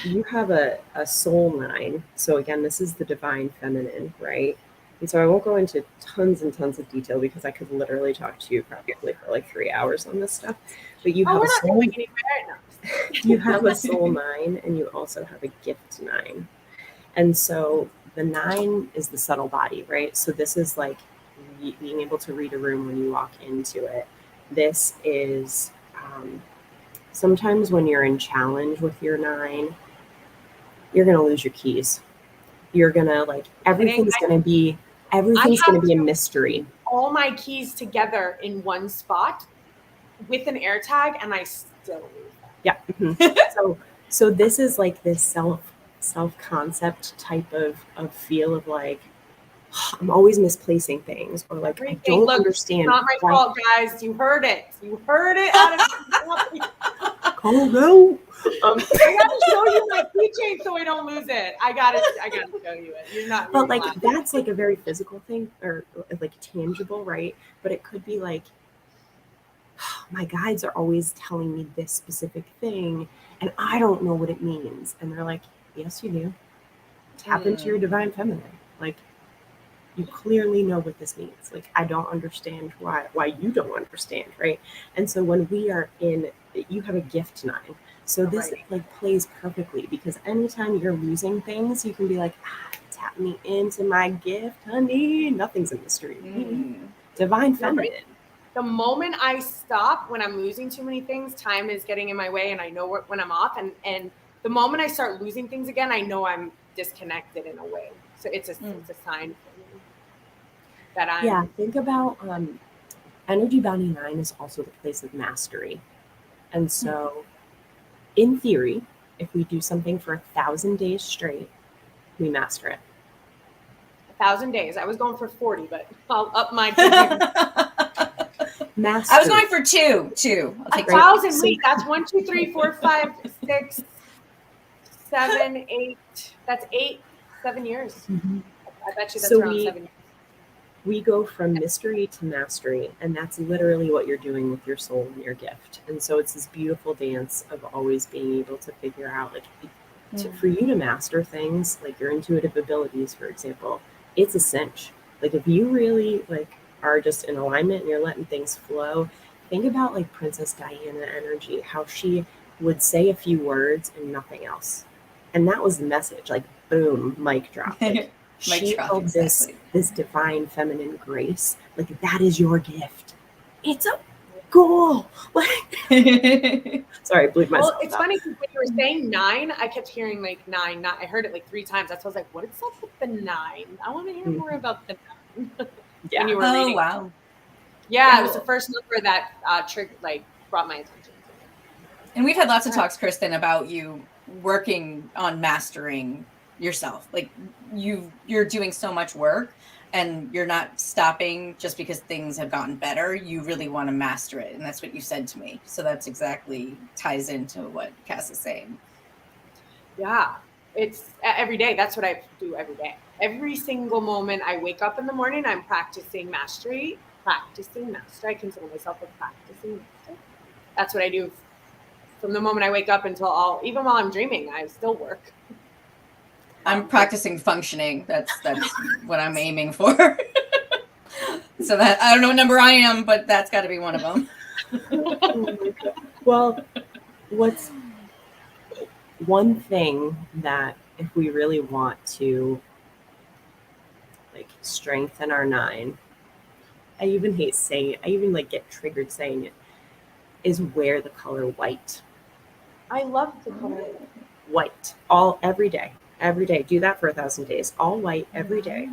You have a soul 9. So again, this is the divine feminine, right? And so I won't go into tons and tons of detail because I could literally talk to you probably for like 3 hours on this stuff. But you have a soul. You have a soul 9, and you also have a gift 9. And so the 9 is the subtle body, right? So this is like being able to read a room when you walk into it. This is sometimes when you're in challenge with your 9, you're going to lose your keys. You're going to everything's going to be a mystery. All my keys together in one spot with an air tag, and I still lose them. Yeah. Mm-hmm. So this is like this self-concept type of feel of like, I'm always misplacing things, or like I don't understand. It's not my fault, guys. You heard it. You heard it out of Call out. I gotta show you my keychain so I don't lose it. I gotta show you it. You're not. But like that's like a very physical thing, or like tangible, right? But it could be like, my guides are always telling me this specific thing, and I don't know what it means. And they're like, yes, you do. Tap into your divine feminine. Like, you clearly know what this means. Like, I don't understand why you don't understand, right? And so when we are you have a gift 9. So this plays perfectly, because anytime you're losing things, you can be like, tap me into my gift, honey. Nothing's a mystery. Divine feminine. The moment I stop, when I'm losing too many things, time is getting in my way, and I know when I'm off. And the moment I start losing things again, I know I'm disconnected in a way. So it's a sign for me that I'm. Yeah, think about energy bounty 9 is also the place of mastery. And so, in theory, if we do something for 1,000 days straight, we master it. 1,000 days. I was going for 40, but I'll up my. Mastery. I was going for 2. I'll take 1,000 weeks. That's 1, 2, 3, 4, 5, 6, 7, 8. That's 7 years. Mm-hmm. I bet you that's around 7 years. We go from mystery to mastery, and that's literally what you're doing with your soul and your gift. And so it's this beautiful dance of always being able to figure out, for you to master things, like your intuitive abilities, for example, it's a cinch. Like, if you really are just in alignment and you're letting things flow, think about like Princess Diana energy, how she would say a few words and nothing else. And that was the message, like, boom, mic drop. Like, she held this divine feminine grace. Like, that is your gift. It's a goal. Sorry, I blew myself. Well, it's funny because when you were saying 9, I kept hearing like 9. I heard it like 3 times. That's why I was like, what is up with the 9? I want to hear more about the 9. Yeah. When you were reading. Wow. Yeah, it was the first number that triggered, like, brought my attention to it. And we've had lots of talks, Kristen, about you working on mastering yourself. Like you're doing so much work and you're not stopping just because things have gotten better. You really want to master it. And that's what you said to me. So that's exactly ties into what Cass is saying. Yeah, it's every day. That's what I do every day. Every single moment I wake up in the morning, I'm practicing mastery, practicing mastery. I consider myself a practicing master. That's what I do from the moment I wake up until even while I'm dreaming, I still work. I'm practicing functioning. That's what I'm aiming for. So that I don't know what number I am, but that's got to be one of them. Well, what's one thing that if we really want to like strengthen our 9, I even hate saying it, I even like get triggered saying it, is wear the color white. I love the color White every day. Do that for 1,000 days. All white every day.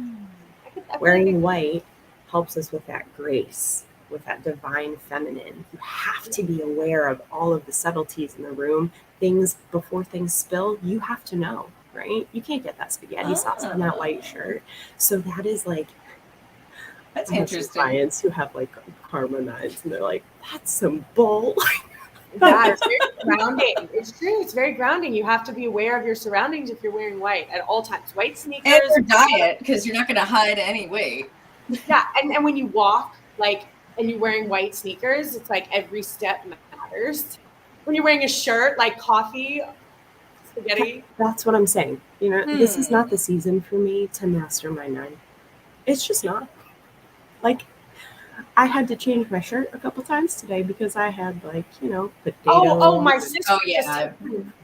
Wearing white helps us with that grace, with that divine feminine. You have to be aware of all of the subtleties in the room. Things before things spill, you have to know, right? You can't get that spaghetti sauce on that white shirt. So that is like, that's interesting. Clients who have like karma 9s and they're like, that's some bull. Yeah, it's very grounding. It's true. It's very grounding. You have to be aware of your surroundings if you're wearing white at all times. White sneakers. And your diet, because you're not going to hide any weight. Yeah, and when you walk, like, and you're wearing white sneakers, it's like every step matters. When you're wearing a shirt, like coffee, spaghetti. That's what I'm saying. You know, this is not the season for me to master my 9. It's just not. Like, I had to change my shirt a couple times today because I had like, you know, potatoes. Oh, my sister. Oh yeah,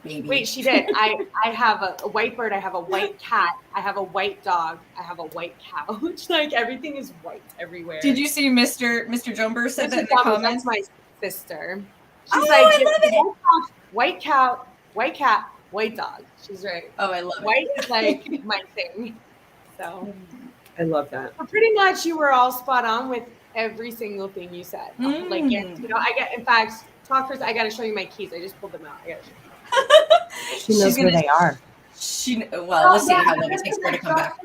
baby. Wait, she did. I have a white bird. I have a white cat. I have a white dog. I have a white couch. Like everything is white everywhere. Did you see Mr. Jomber said that in the comments? That's my sister. She's I love it. White cat, white dog. She's right. Oh, I love it. White is like my thing. So I love that. But pretty much you were all spot on with every single thing you said. Like, you know, in fact, talkers, I got to show you my keys. I just pulled them out. I got to show you. She knows where they are. We'll see how long it takes her to come back.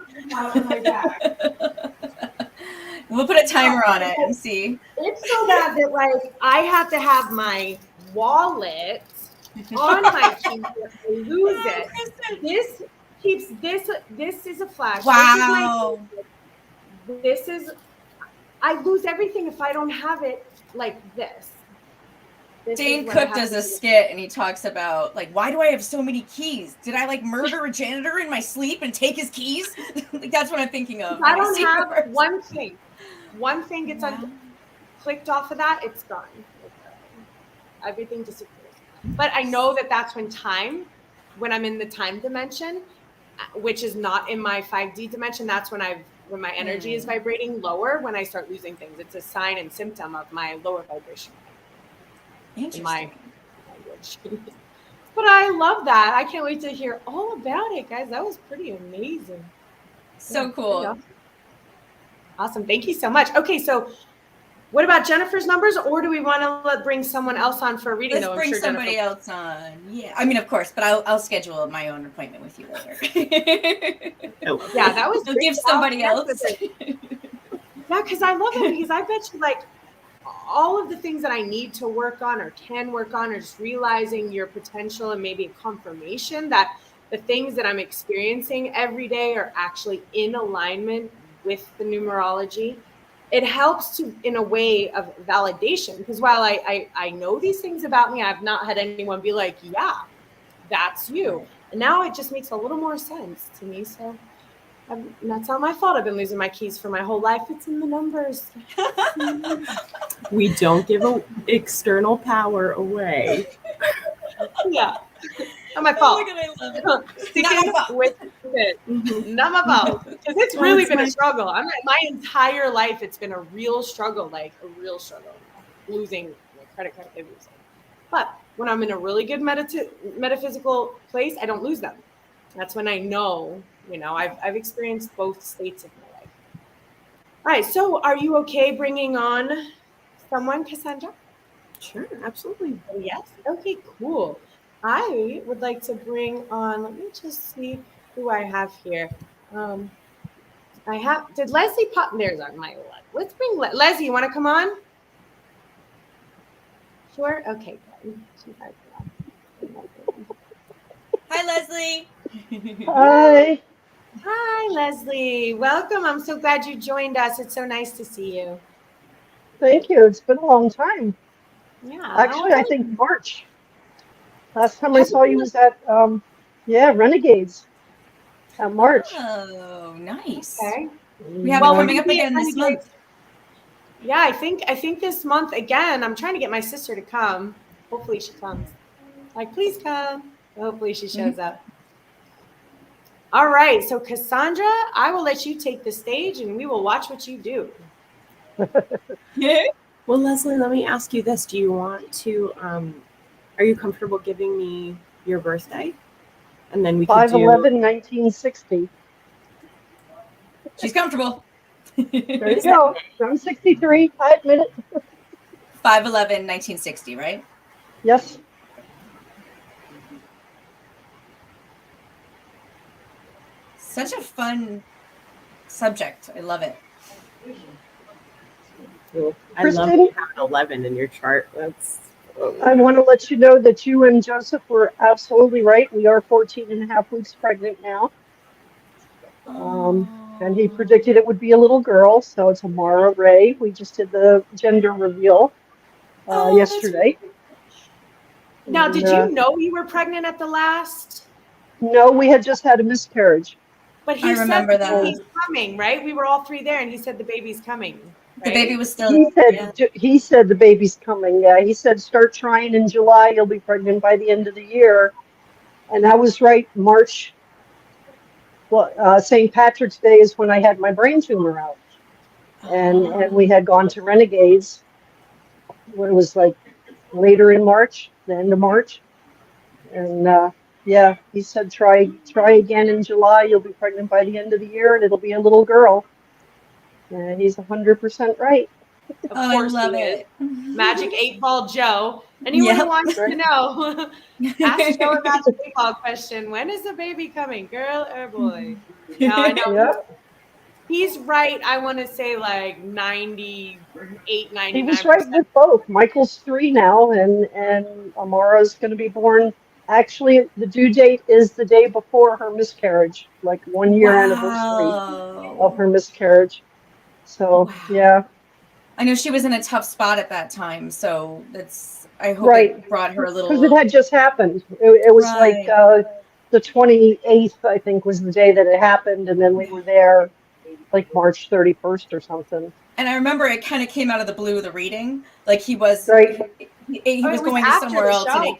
We'll put a timer on it and see. It's so bad that like I have to have my wallet on my keys if I lose it. This keeps this is a flash. Wow. This is I lose everything if I don't have it like this. Dane Cook does a skit and he talks about like, why do I have so many keys? Did I like murder a janitor in my sleep and take his keys? Like that's what I'm thinking of. I don't have one thing. One thing gets clicked off of that, it's gone. Everything disappears. But I know that that's when I'm in the time dimension, which is not in my 5D dimension, that's when my energy is vibrating lower, when I start losing things. It's a sign and symptom of my lower vibration. Interesting. My language. But I love that. I can't wait to hear all about it, guys. That was pretty amazing. So cool. Awesome. Thank you so much. Okay, so what about Jennifer's numbers, or do we want to bring someone else on for a reading? Let's bring somebody else on. Yeah, I mean, of course, but I'll schedule my own appointment with you later. Yeah, that was. I'll give somebody else. Yeah, because I love it. Because I bet you, like, all of the things that I need to work on or can work on, or just realizing your potential and maybe a confirmation that the things that I'm experiencing every day are actually in alignment with the numerology. It helps to, in a way of validation, because while I know these things about me, I've not had anyone be like, yeah, that's you. And now it just makes a little more sense to me. So that's not my fault. I've been losing my keys for my whole life. It's in the numbers. We don't give external power away. Yeah. Not my fault. Oh my God, I love it. Sticking with it. Not my fault. Because it's really been a struggle. My entire life, it's been a real struggle, losing my credit card. But when I'm in a really good metaphysical place, I don't lose them. That's when I know, I've experienced both states of my life. All right. So are you okay bringing on someone, Cassandra? Sure, absolutely. Yes. Okay, cool. I would like to bring on, let me just see who I have here. Um, did Leslie pop? There's on my left. Let's bring Leslie. You want to come on? Sure. Okay, good. She has that. Hi, Leslie. Yay. Hi. Hi, Leslie. Welcome. I'm so glad you joined us. It's so nice to see you. Thank you. It's been a long time. Yeah. Actually, I think March. Last time I Have you saw you been? was at Renegades at March. Oh, nice. Okay. We have it Well, we're And, coming gonna up be at again this Renegade. month. Yeah, I think this month again. I'm trying to get my sister to come. Hopefully she comes. Like, please come. Hopefully she shows up. All right. So Cassandra, I will let you take the stage and we will watch what you do. Yeah. Well, Leslie, let me ask you this. Do you want to, are you comfortable giving me your birthday? And then we could do, 5/11/1960. She's comfortable. There you go. I'm 63. I admit it. 5/11/1960, right? Yes. Such a fun subject. I love it. I love Kristen, you have an 11 in your chart. I want to let you know that you and Joseph were absolutely right. We are 14 and a half weeks pregnant now. And he predicted it would be a little girl, so it's Amara Ray. We just did the gender reveal Oh, that's yesterday. Now, And, did you know you were pregnant at the last? no, we had just had a miscarriage. But I he said remember the that. baby's coming, right? We were all three there, and he said the baby's coming, The right? baby was still He yeah. said the baby's coming. Yeah, he said start trying in July. You'll be pregnant by the end of the year. And I was right. March. Well, St. Patrick's Day is when I had my brain tumor out, and we had gone to Renegades. What it was like later in March, the end of March, and yeah, he said try again in July. You'll be pregnant by the end of the year, and it'll be a little girl. And he's 100% right. Of Oh, I course he love is. it. Magic 8 Ball Joe. Anyone who Yep. wants to Right. know, ask Joe a Magic 8 Ball question. When is the baby coming, girl or boy? Now I know Yeah, he's right. I want to say like 98, he was 99%. right with both. Michael's 3 now, and Amara's going to be born. Actually, the due date is the day before her miscarriage, like 1 year anniversary of Wow. her miscarriage. So Wow. yeah, I know she was in a tough spot at that time, so I hope right. it brought her a Because it little had just happened. It was like right. the 28th, I think, was the day that it happened, and then we were there like March 31st or something. And I remember it kind of came out of the blue, the reading. Like he was Right. he Oh, was it was going to after somewhere the else and show.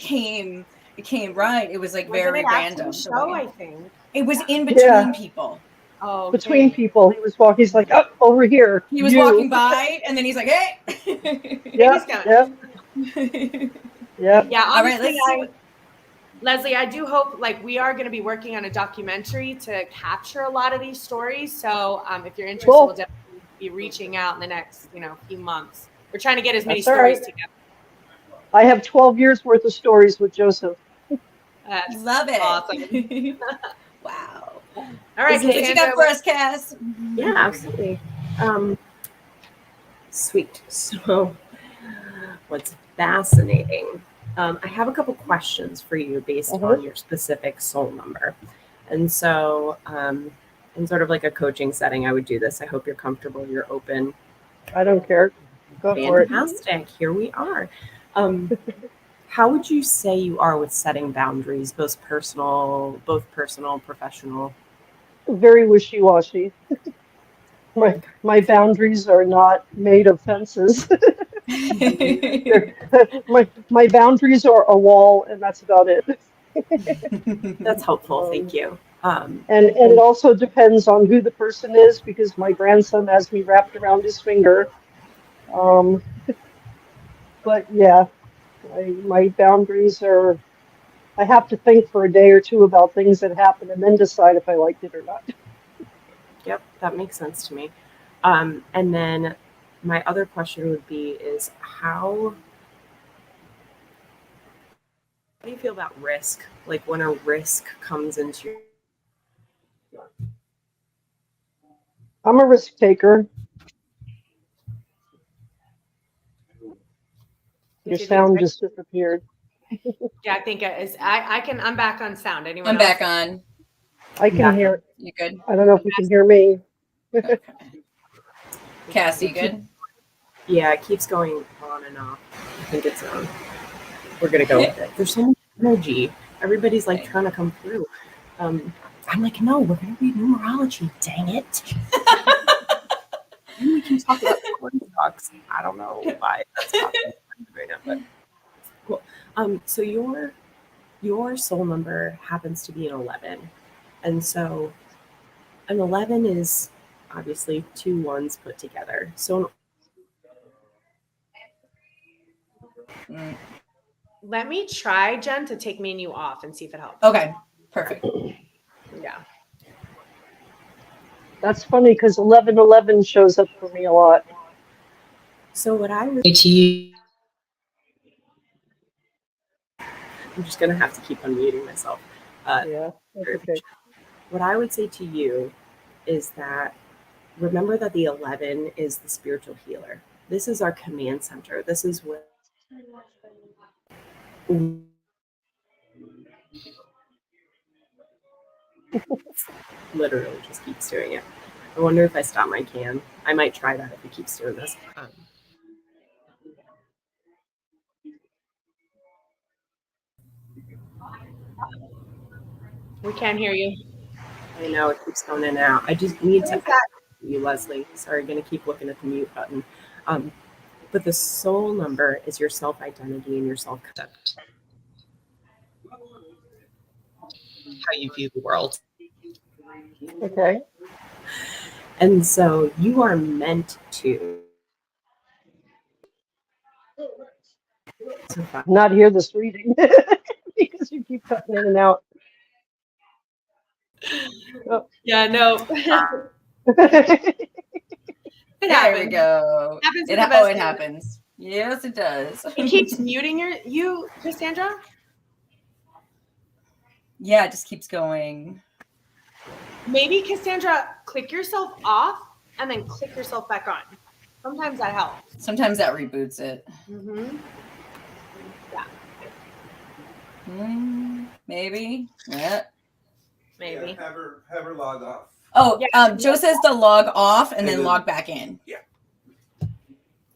it came right. It was like Wasn't very it after the random the show? way. I think. It was in Yeah. between people. Oh, Between okay. people, he was walking. He's like, "Up over here, He was you." walking by and then he's like, "Hey." Yeah. Baby's coming. Yeah. Yeah. Yeah, All right, honestly, let's see what Leslie, I do hope like we are going to be working on a documentary to capture a lot of these stories. So if you're interested, we'll Cool. definitely be reaching out in the next few months. We're trying to get as many That's all stories right. together. I have 12 years worth of stories with Joseph. That's love awesome. it. Wow. All right, What you got Cassandra. for us, Cass? yeah, absolutely. Sweet. So, what's fascinating? I have a couple questions for you based on your specific soul number. And so, in sort of like a coaching setting, I would do this. I hope you're comfortable, you're open. I don't care. Go for it. Fantastic. Here we are. How would you say you are with setting boundaries, both personal, professional? Very wishy-washy. My boundaries are not made of fences. My boundaries are a wall, and that's about it. That's helpful. Um, Thank you. and it also depends on who the person is, because my grandson has me wrapped around his finger. Um, but yeah, my boundaries are. I have to think for a day or two about things that happen, and then decide if I liked it or not. Yep, that makes sense to me. And then my other question would be is how do you feel about risk? Like when a risk comes into your... I'm a risk taker. Your sound just disappeared. Yeah, I think it is. I'm back on sound. Anyone I'm else? back on. I can hear. You good? I don't know if you can hear me. Okay. Cassie, good? Yeah, it keeps going on and off. I think it's we're gonna go with it. There's so much energy. Everybody's like trying to come through. I'm like, no, we're gonna read numerology. Dang it! And we can talk about corn stalks. I don't know why that's happening right now, but cool. So your soul number happens to be an 11, and so an 11 is obviously 2 ones put together. So Let me try, Jen, to take me and you off and see if it helps. Okay, perfect. Yeah. That's funny because 1111 shows up for me a lot. So what I would say to you, I'm just gonna have to keep unmuting myself. Yeah, that's okay. What I would say to you is that remember that the 11 is the spiritual healer. This is our command center. This is where literally just keeps doing it. I wonder if I stop my can. I might try that if it keeps doing this. We can't hear you. I know it keeps going in and out. I just need to ask you, Leslie. Sorry, going to keep looking at the mute button. But the soul number is your self-identity and your self-concept. How you view the world. Okay. And so you are meant to. Not hear this reading because you keep cutting in and out. Oh. Yeah, no. There happens. we go. It happens. Yes, it does. It keeps muting you, Cassandra? Yeah, it just keeps going. Maybe, Cassandra, click yourself off and then click yourself back on. Sometimes that helps. Sometimes that reboots it. Mm-hmm. Yeah. Maybe. Yeah. Maybe. Yeah, have her log off. Oh, yeah. Joe says to log off and then log back in. Yeah.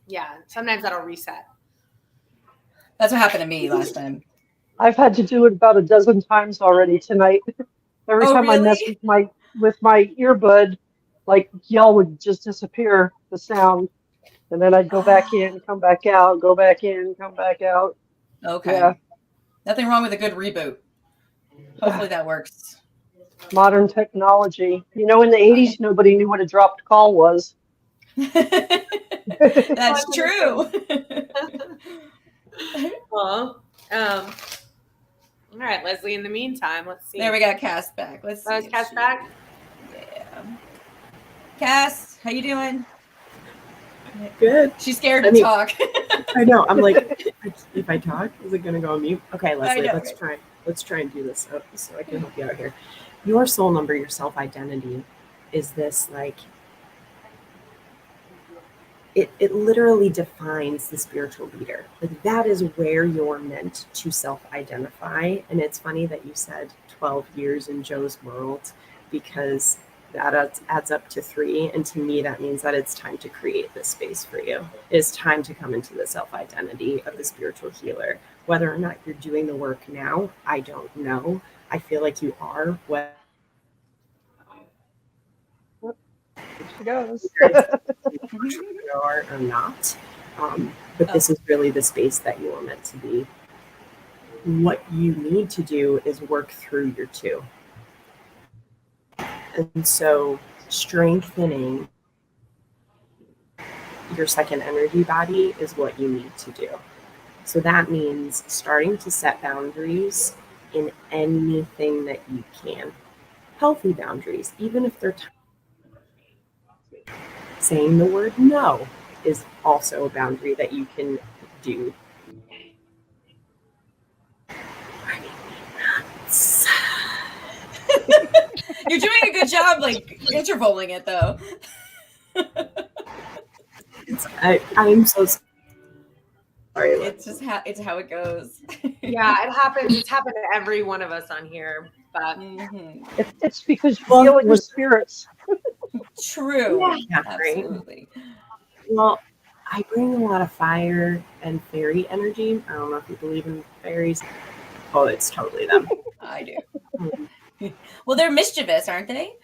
Yeah, sometimes that'll reset. That's what happened to me last time. I've had to do it about a dozen times already tonight. Every time really? I mess with my earbud, like y'all would just disappear, the sound. And then I'd go back in, come back out, go back in, come back out. Okay. Yeah. Nothing wrong with a good reboot. Hopefully that works. Modern technology. You know, in the 80s, nobody knew what a dropped call was. That's true. Well, all right, Leslie, in the meantime, let's see. There we got Cass back. Let's see. Cass back? Yeah. Cass, how you doing? Good. She's scared to talk. I know. I'm like, if I talk, is it going to go on mute? Okay, Leslie, let's try. Let's try and do this so I can help you out here. Your soul number, your self-identity, is this like, it literally defines the spiritual leader. Like that is where you're meant to self-identify. And it's funny that you said 12 years in Joe's world, because that adds up to 3. And to me, that means that it's time to create this space for you. It's time to come into the self-identity of the spiritual healer. Whether or not you're doing the work now, I don't know. I feel like you are. Here she goes. Or not. But this is really the space that you are meant to be. What you need to do is work through your 2. And so strengthening your second energy body is what you need to do. So that means starting to set boundaries in anything that you can. Healthy boundaries, even if they're saying the word no is also a boundary that you can do. You're doing a good job, like intervaling it though. I'm so sorry. It's just it's how it goes. Yeah, it happens. It's happened to every one of us on here. But It's because you're dealing with spirits. True. Yeah, Absolutely. Well, I bring a lot of fire and fairy energy. I don't know if you believe in fairies. Oh, it's totally them. I do. Well, they're mischievous, aren't they?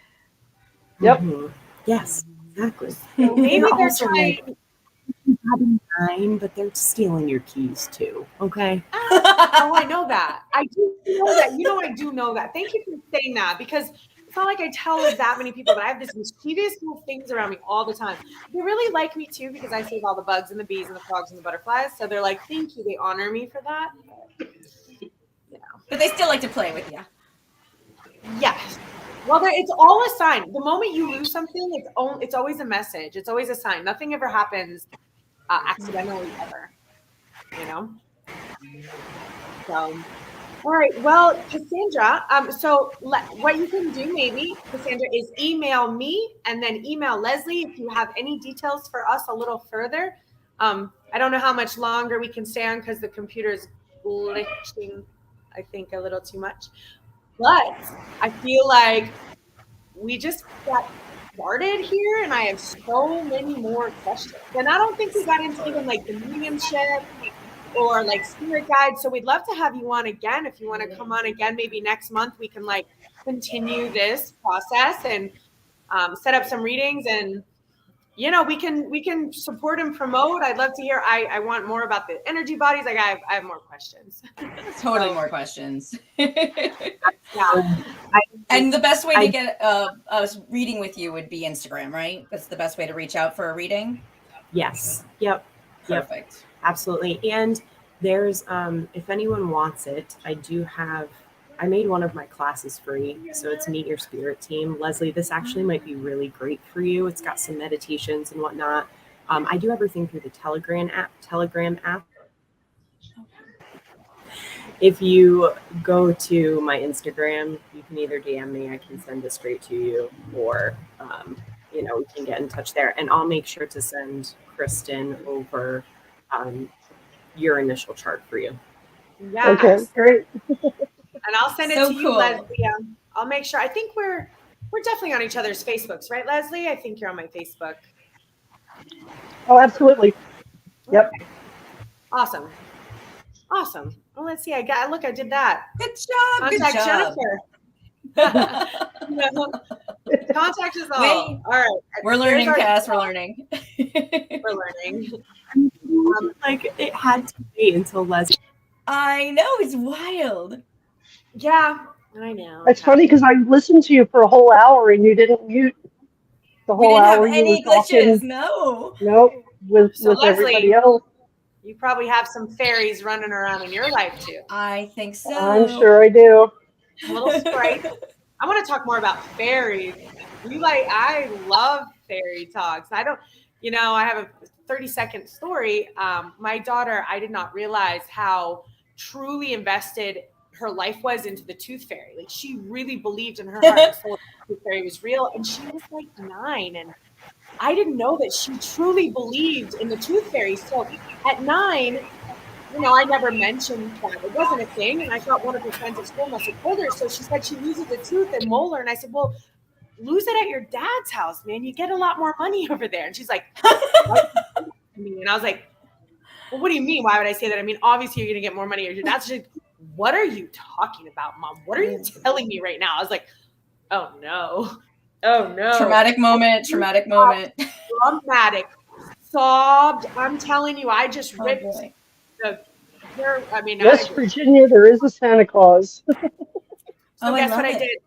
Yep. Mhm. Yes, exactly. maybe they're also trying. having time, but they're stealing your keys too. Okay. Oh, I know that. I do know that. I do know that. Thank you for saying that, because it's not like I tell that many people, but I have this mischievous little things around me all the time. They really like me too, because I save all the bugs and the bees and the frogs and the butterflies. So they're like, thank you. They honor me for that. But they still like to play with you. Yes. Well, it's all a sign. The moment you lose something, it's always a message. It's always a sign. Nothing ever happens accidentally ever. So, all right. Well, Cassandra. So what you can do, maybe, Cassandra, is email me and then email Leslie if you have any details for us a little further. I don't know how much longer we can stay on because the computer is glitching, I think, a little too much. But I feel like we just got started here, and I have so many more questions. And I don't think we got into even like the mediumship or like spirit guide. So we'd love to have you on again. If you want to come on again, maybe next month we can like continue this process and set up some readings, and we can support and promote. I'd love to hear. I want more about the energy bodies. Like I have more questions. Totally more questions. Yeah. And the best way to get a reading with you would be Instagram, right? That's the best way to reach out for a reading? Yes. Yep. Perfect. Absolutely. And there's, if anyone wants it, I made one of my classes free. So it's Meet Your Spirit Team. Leslie, this actually might be really great for you. It's got some meditations and whatnot. I do everything through the Telegram app. If you go to my Instagram, you can either DM me, I can send it straight to you, or, we can get in touch there. And I'll make sure to send Kristen over your initial chart for you. Yeah. Okay, great. And I'll send it So to you, cool. Leslie. I'll make sure. I think we're definitely on each other's Facebooks, right, Leslie? I think you're on my Facebook. Oh, absolutely. Yep. Okay. Awesome. Well, let's see. I did that. Good job. Contact Good job. Jennifer. Contact us all. Wait. All right. We're learning, Cass. We're learning. We're learning. Like it had to wait until Leslie. I know, it's wild. Yeah, I know. It's funny because I listened to you for a whole hour and you didn't mute the We whole didn't hour. have You any were talking. glitches. No. Nope. With Leslie, everybody else. You probably have some fairies running around in your life too. I think so. I'm sure I do. A little sprite. I want to talk more about fairies. I love fairy talks. I have a 30-second story. My daughter, I did not realize how truly invested her life was into the tooth fairy. Like she really believed in her heart and soul the tooth fairy was real. And she was like 9, and I didn't know that she truly believed in the tooth fairy. So at 9, I never mentioned that. It wasn't a thing. And I thought one of her friends at school must have told her. So she said she loses a tooth and molar. And I said, well, lose it at your dad's house, man. You get a lot more money over there. And she's like, what? And I was like, well, what do you mean? Why would I say that? I mean, obviously you're going to get more money at your dad's. She's like, what are you talking about, Mom? What are you telling me right now? I was like, oh no. Traumatic moment. Dramatic. Sobbed. I'm telling you, I just ripped West Virginia, there is a Santa Claus. So guess what I did?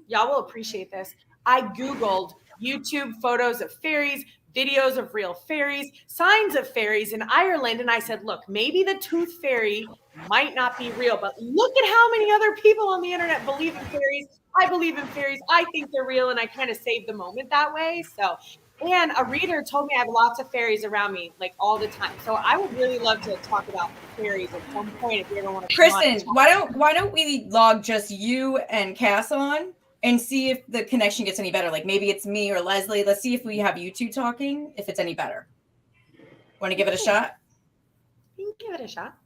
Y'all will appreciate this. I Googled YouTube photos of fairies, videos of real fairies, signs of fairies in Ireland. And I said, look, maybe the tooth fairy might not be real, but look at how many other people on the internet believe in fairies. I believe in fairies. I think they're real. And I kind of saved the moment that way. So, and a reader told me I have lots of fairies around me, like all the time. So I would really love to talk about fairies at some point if you ever want to. Kristen, why don't we log just you and Cass on? and see if the connection gets any better. Like maybe it's me or Leslie. Let's see if we have you two talking, if it's any better. Want to give it a shot? You can give it a shot.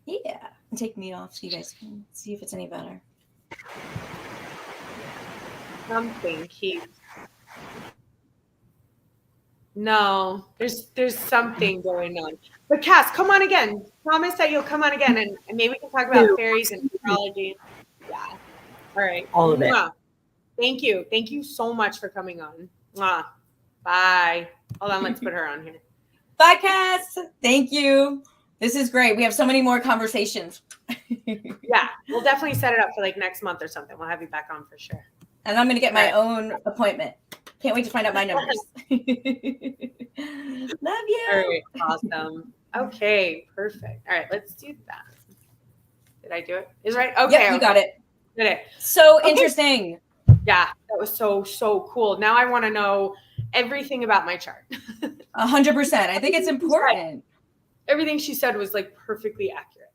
Yeah. And take me off so you guys can see if it's any better. Something keeps. No, there's something going on. But Cass, come on again. Promise that you'll come on again, and maybe we can talk about fairies and numerology. Yeah. All right. All of it. Mwah. Thank you. Thank you so much for coming on. Mwah. Bye. Hold on. Let's put her on here. Bye, Cass. Thank you. This is great. We have so many more conversations. Yeah, we'll definitely set it up for like next month or something. We'll have you back on for sure. And I'm going to get my own appointment. Can't wait to find out my numbers. Love you. All right. Awesome. Okay. Perfect. All right. Let's do that. Did I do it? Is it right? Okay. Yep, you got it. Did it. So interesting. Yeah, that was so cool. Now I want to know everything about my chart. 100%. I think it's important. Everything she said was like perfectly accurate.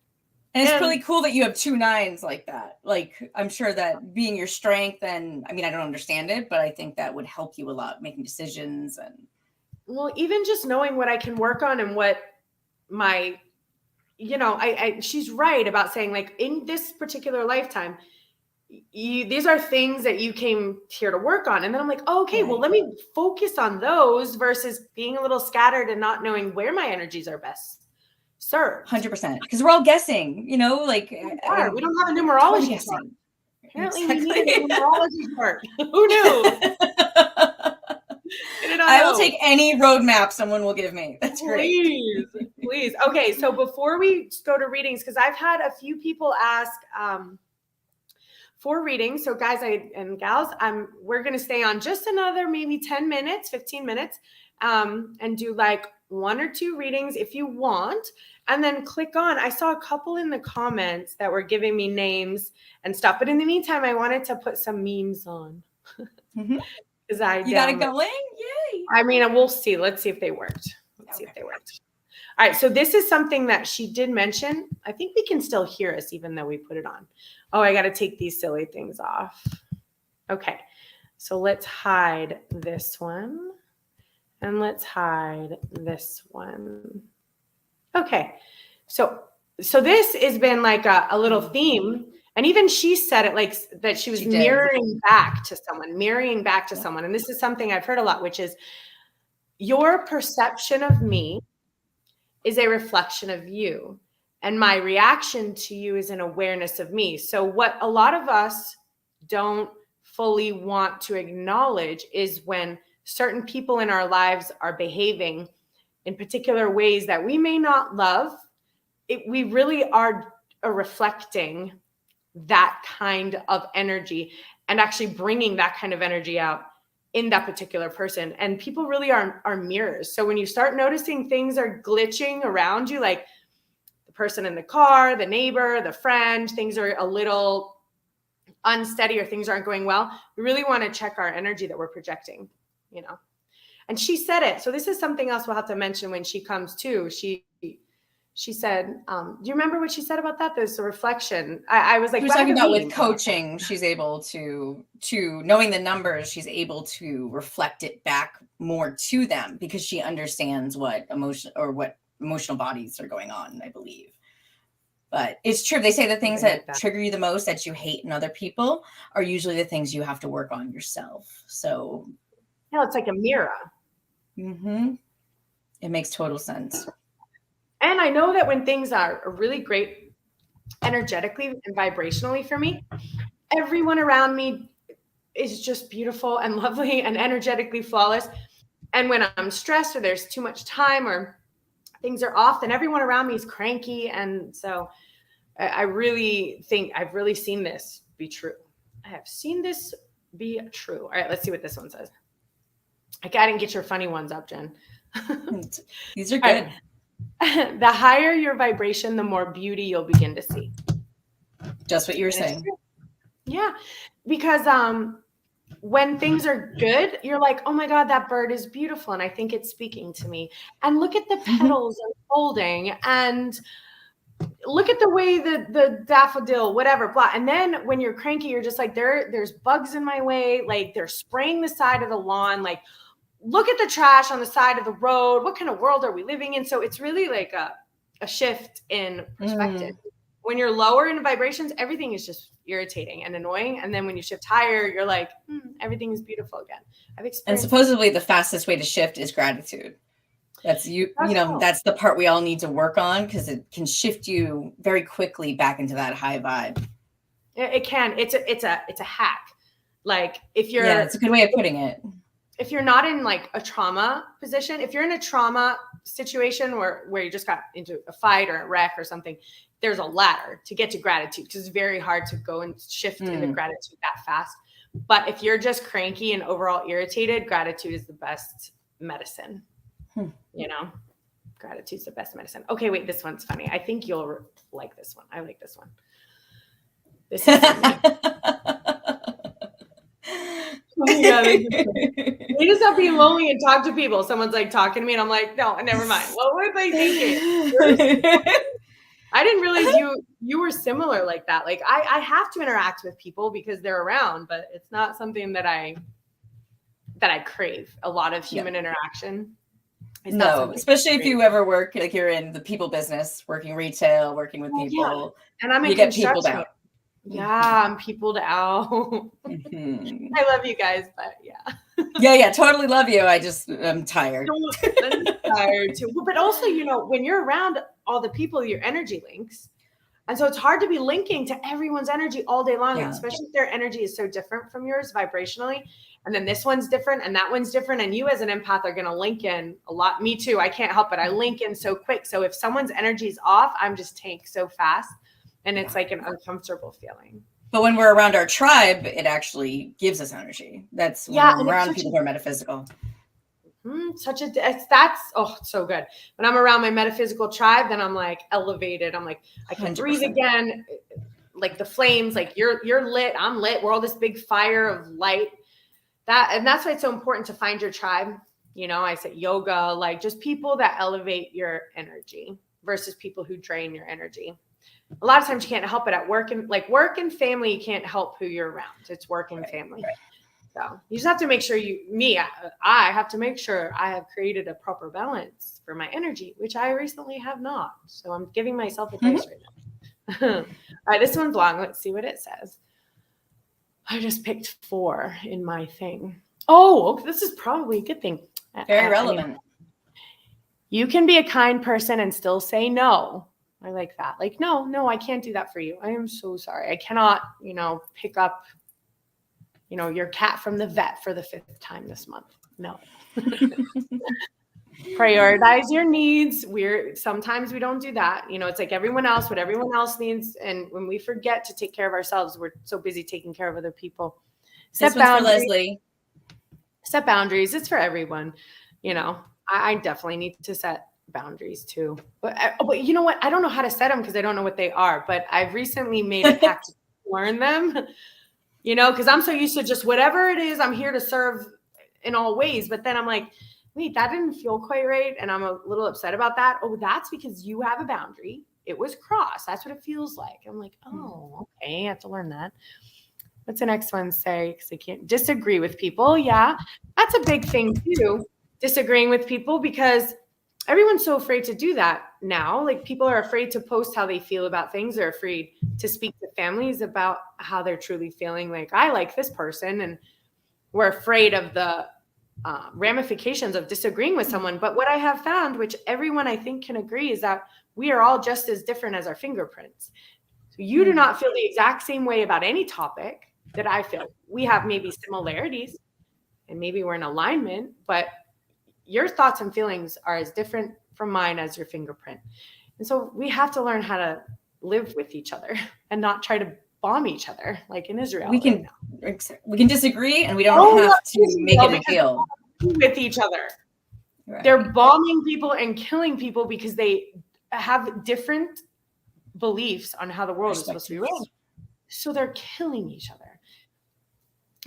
And it's really cool that you have 2 9s like that. Like, I'm sure that being your strength, and I mean, I don't understand it, but I think that would help you a lot making decisions. And well, even just knowing what I can work on and what my, she's right about saying like in this particular lifetime, these are things that you came here to work on. And then I'm like, oh, okay, well, let me focus on those versus being a little scattered and not knowing where my energies are best served. 100%. Because we're all guessing, like we don't have a numerology chart. Apparently we need a numerology chart. Who knew? I will take any roadmap someone will give me. That's great. Please. Okay, so before we go to readings, because I've had a few people ask for readings. So guys and gals, we're going to stay on just another maybe 10 minutes, 15 minutes, and do like 1 or 2 readings if you want. And then click on, I saw a couple in the comments that were giving me names and stuff. But in the meantime, I wanted to put some memes on. Because you got it going? Yay. I mean, we'll see. Let's see if they worked. Let's see if they worked. All right. So this is something that she did mention. I think we can still hear us even though we put it on. Oh, I got to take these silly things off. Okay. So let's hide this one. And let's hide this one. Okay. So this has been like a little theme. And even she said it like that she was mirroring back to someone. And this is something I've heard a lot, which is your perception of me is a reflection of you. And my reaction to you is an awareness of me. So what a lot of us don't fully want to acknowledge is when certain people in our lives are behaving in particular ways that we may not love, we really are reflecting that kind of energy and actually bringing that kind of energy out in that particular person. And people really are mirrors. So when you start noticing things are glitching around you, like the person in the car, the neighbor, the friend, things are a little unsteady or things aren't going well, we really want to check our energy that we're projecting, And she said it. So this is something else we'll have to mention when she comes too. She said, do you remember what she said about that? There's a reflection. I was like, she was talking about with coaching, she's able to knowing the numbers, she's able to reflect it back more to them because she understands what emotional bodies are going on, I believe. But it's true. They say the things that trigger you the most that you hate in other people are usually the things you have to work on yourself. So it's like a mirror. Mm-hmm. It makes total sense. And I know that when things are really great energetically and vibrationally for me, everyone around me is just beautiful and lovely and energetically flawless. And when I'm stressed or there's too much time or things are off, then everyone around me is cranky. And so I really think I've really seen this be true. I have seen this be true. All right, let's see what this one says. I didn't get your funny ones up, Jen. These are good. Right. The higher your vibration, the more beauty you'll begin to see. Just what you were saying. Yeah, because when things are good, you're like, oh my God, that bird is beautiful. And I think it's speaking to me. And look at the petals unfolding. And look at the way the daffodil, whatever, blah. And then when you're cranky, you're just like, there's bugs in my way. Like they're spraying the side of the lawn. Like, look at the trash on the side of the road. What kind of world are we living in? So it's really like a shift in perspective. When you're lower in vibrations, everything is just irritating and annoying. And then when you shift higher, you're like, everything is beautiful again. I've experienced. And supposedly the fastest way to shift is gratitude. That's that's the part we all need to work on, because it can shift you very quickly back into that high vibe. It can. It's a hack. Like if you're, it's a good way of putting it. If you're not in like a trauma position, if you're in a trauma situation where you just got into a fight or a wreck or something, there's a ladder to get to gratitude, because it's very hard to go and shift into gratitude that fast. But if you're just cranky and overall irritated, gratitude is the best medicine. You know, gratitude's the best medicine. Okay, wait, this one's funny. I think you'll like this one. I like this one. This is we just have to be lonely and talk to people. Someone's like talking to me and I'm like, no, never mind. What were they thinking? I didn't realize you were similar like that. Like I have to interact with people because they're around, but it's not something that I crave. A lot of human interaction. No, especially if you ever work, like you're in the people business, working retail, working with people. And I'm in you get people down. Yeah, I'm peopled out. I love you guys, but yeah, totally love you. I'm tired. I'm tired too. But also, when you're around all the people, your energy links. And so it's hard to be linking to everyone's energy all day long, especially if their energy is so different from yours vibrationally. And then this one's different and that one's different. And you as an empath are going to link in a lot. Me too. I can't help it. I link in so quick. So if someone's energy is off, I'm just tank so fast. And it's like an uncomfortable feeling. But when we're around our tribe, it actually gives us energy. That's when we're around people who are metaphysical. That's so good. When I'm around my metaphysical tribe, then I'm like elevated. I'm like, I can 100%. Breathe again. Like the flames, like you're lit, I'm lit. We're all this big fire of light. And that's why it's so important to find your tribe. I said yoga, like just people that elevate your energy versus people who drain your energy. A lot of times you can't help it at work and family. You can't help who you're around. It's work and family. Right. So you just have to make sure I have to make sure I have created a proper balance for my energy, which I recently have not. So I'm giving myself advice right now. All right, this one's long. Let's see what it says. I just picked 4 in my thing. Oh, this is probably a good thing. Very relevant. You can be a kind person and still say no. I like that. Like, no, I can't do that for you. I am so sorry. I cannot, pick up, your cat from the vet for the 5th time this month. No. Prioritize your needs. Sometimes we don't do that. It's like what everyone else needs. And when we forget to take care of ourselves, we're so busy taking care of other people. Set boundaries. For Leslie. Set boundaries. It's for everyone. I definitely need to set boundaries too. But you know what? I don't know how to set them because I don't know what they are. But I've recently made a pact to learn them, because I'm so used to just whatever it is, I'm here to serve in all ways. But then I'm like, wait, that didn't feel quite right. And I'm a little upset about that. Oh, that's because you have a boundary. It was crossed. That's what it feels like. I'm like, oh, okay. I have to learn that. What's the next one say? Because I can't disagree with people. Yeah, that's a big thing too. Disagreeing with people, because everyone's so afraid to do that now. Like people are afraid to post how they feel about things. They're afraid to speak to families about how they're truly feeling. Like, I like this person. And we're afraid of the ramifications of disagreeing with someone. But what I have found, which everyone I think can agree, is that we are all just as different as our fingerprints. So you do not feel the exact same way about any topic that I feel. We have maybe similarities and maybe we're in alignment, but your thoughts and feelings are as different from mine as your fingerprint. And so we have to learn how to live with each other and not try to bomb each other like in Israel. We can disagree and we don't have to make it a deal with each other. Right. They're bombing people and killing people because they have different beliefs on how the world is supposed to be run. So they're killing each other.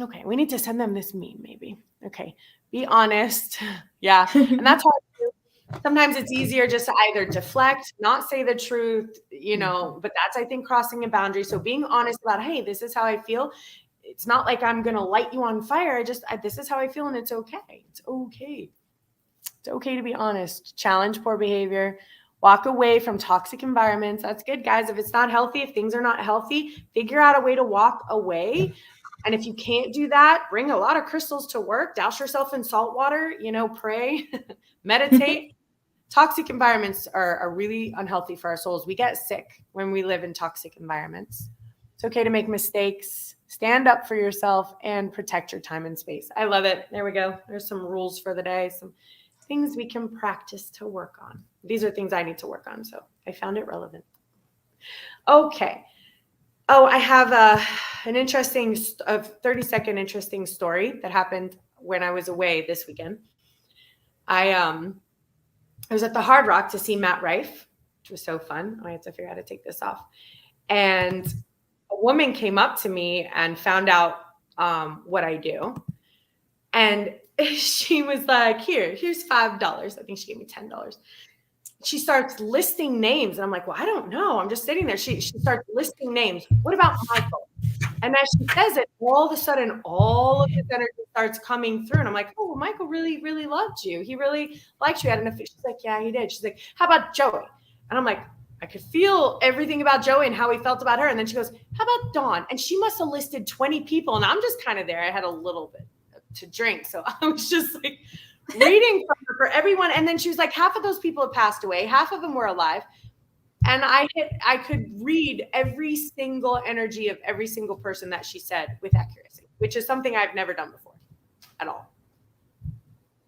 Okay, we need to send them this meme maybe. Okay, be honest. Yeah, and that's hard too. sometimes it's easier just to either deflect, not say the truth, but that's, I think, crossing a boundary. So being honest about, hey, this is how I feel. It's not like I'm going to light you on fire. This is how I feel, and it's okay. It's okay. It's okay to be honest. Challenge poor behavior. Walk away from toxic environments. That's good, guys. If it's not healthy, if things are not healthy, figure out a way to walk away. And if you can't do that, bring a lot of crystals to work. Douse yourself in salt water, pray, meditate. Toxic environments are really unhealthy for our souls. We get sick when we live in toxic environments. It's okay to make mistakes. Stand up for yourself and protect your time and space. I love it. There we go. There's some rules for the day, some things we can practice to work on. These are things I need to work on, so I found it relevant. Okay. Oh, I have an interesting, 30-second interesting story that happened when I was away this weekend. I was at the Hard Rock to see Matt Rife, which was so fun. I had to figure out how to take this off. And a woman came up to me and found out what I do. And she was like, here's $5. I think she gave me $10. She starts listing names. And I'm like, well, I don't know. I'm just sitting there. She starts listing names. What about Michael? And as she says it, all of a sudden, all of this energy starts coming through. And I'm like, oh, well, Michael really, really loved you. He really liked you. She's like, yeah, he did. She's like, how about Joey? And I'm like, I could feel everything about Joey and how he felt about her. And then she goes, how about Dawn? And she must have listed 20 people. And I'm just kind of there. I had a little bit to drink. So I was just like reading from her for everyone. And then she was like, half of those people have passed away. Half of them were alive. And I could read every single energy of every single person that she said with accuracy, which is something I've never done before at all.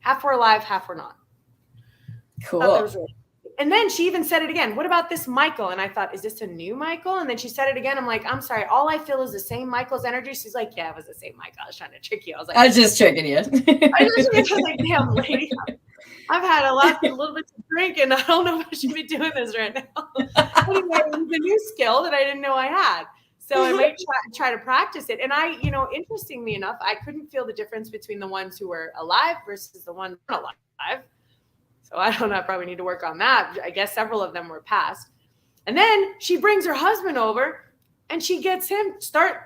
Half were alive, half were not. Cool. And then she even said it again. What about this Michael? And I thought, is this a new Michael? And then she said it again. I'm like, I'm sorry. All I feel is the same Michael's energy. She's like, yeah, it was the same Michael. I was trying to trick you. I was like, I was just tricking you. I was like, damn, lady. I've had a little bit to drink, and I don't know if I should be doing this right now. Anyway, it was a new skill that I didn't know I had. So I might try to practice it. And interestingly enough, I couldn't feel the difference between the ones who were alive versus the ones not alive. So I don't know, I probably need to work on that. I guess several of them were passed. And then she brings her husband over and she gets him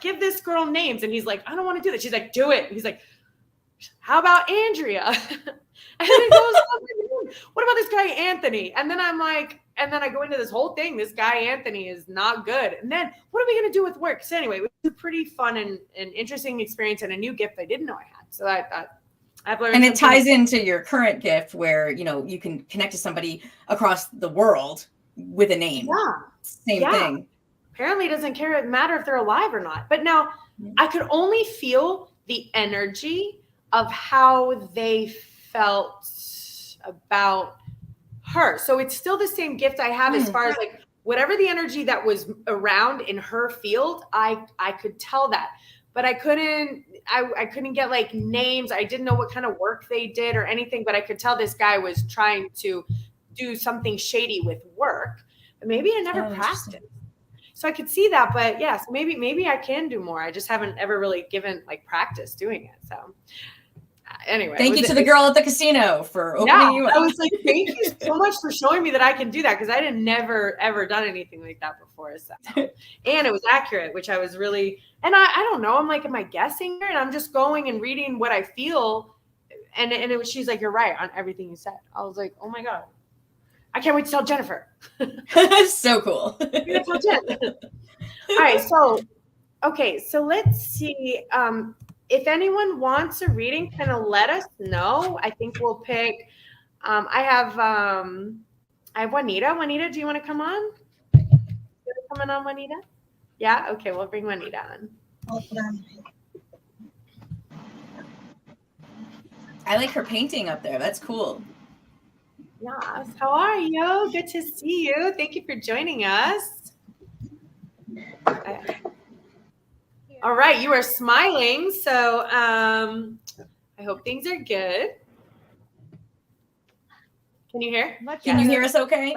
give this girl names. And he's like, I don't want to do that. She's like, do it. And he's like, how about Andrea? And then it goes, what about this guy, Anthony? And then I go into this whole thing. This guy, Anthony, is not good. And then what are we going to do with work? So anyway, it was a pretty fun and interesting experience and a new gift I didn't know I had. So I thought, I've learned. And it ties into your current gift where, you can connect to somebody across the world with a name. Yeah. Same thing. Apparently it doesn't matter if they're alive or not. But now I could only feel the energy of how they felt about her. So it's still the same gift I have as far as like whatever the energy that was around in her field, I could tell that. But I couldn't get like names. I didn't know what kind of work they did or anything, but I could tell this guy was trying to do something shady with work. But maybe I never practiced. So I could see that, but yes, maybe I can do more. I just haven't ever really given like practice doing it. So anyway. Thank you to the girl at the casino for opening you up. I was like, thank you so much for showing me that I can do that, because I had never ever done anything like that before. So, and it was accurate, which I was really, and I don't know, I'm like, am I guessing here? And I'm just going and reading what I feel. And it was, she's like, you're right on everything you said. I was like, oh my God. I can't wait to tell Jennifer. So cool. All right. So let's see. If anyone wants a reading, kind of let us know. I think we'll pick. I have Juanita. Juanita, do you want to come on? You coming on, Juanita? Yeah. Okay, we'll bring Juanita on. I like her painting up there. That's cool. Yes. How are you? Good to see you. Thank you for joining us. All right, you are smiling, so I hope things are good. Can you hear? Can you hear us okay?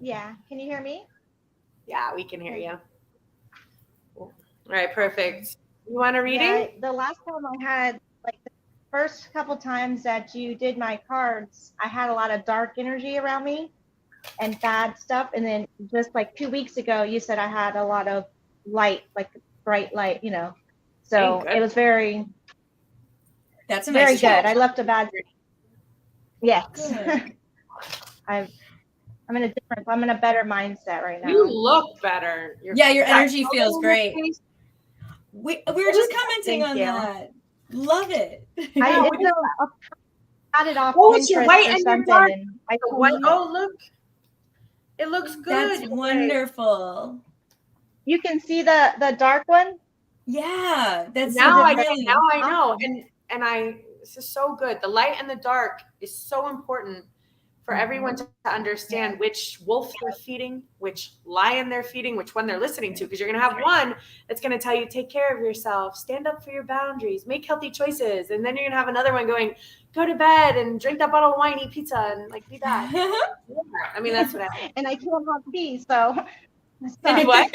Yeah. Can you hear me? Yeah, we can hear you. All right, perfect. You want a reading? Yeah, the last time I had first couple times that you did my cards, I had a lot of dark energy around me and bad stuff. And then just like 2 weeks ago, you said I had a lot of light, like bright light, you know. So it was very, That's a very nice good. change. I left a bad. Yes. Good. I'm in a better mindset right now. You look better. Your energy feels great. We were just commenting on that. Love it. I had it off it's your Pinterest white or and your something. dark. And Look. It looks good. That's wonderful. You can see the dark one? Yeah. That's now I awesome. know. And this is so good. The light and the dark is so important for everyone to understand which wolf they're feeding, which lion they're feeding, which one they're listening to. Because you're going to have one that's going to tell you, take care of yourself, stand up for your boundaries, make healthy choices. And then you're going to have another one going, go to bed and drink that bottle of wine, eat pizza, and like be that. I mean, that's what I And I can't have tea, so. What?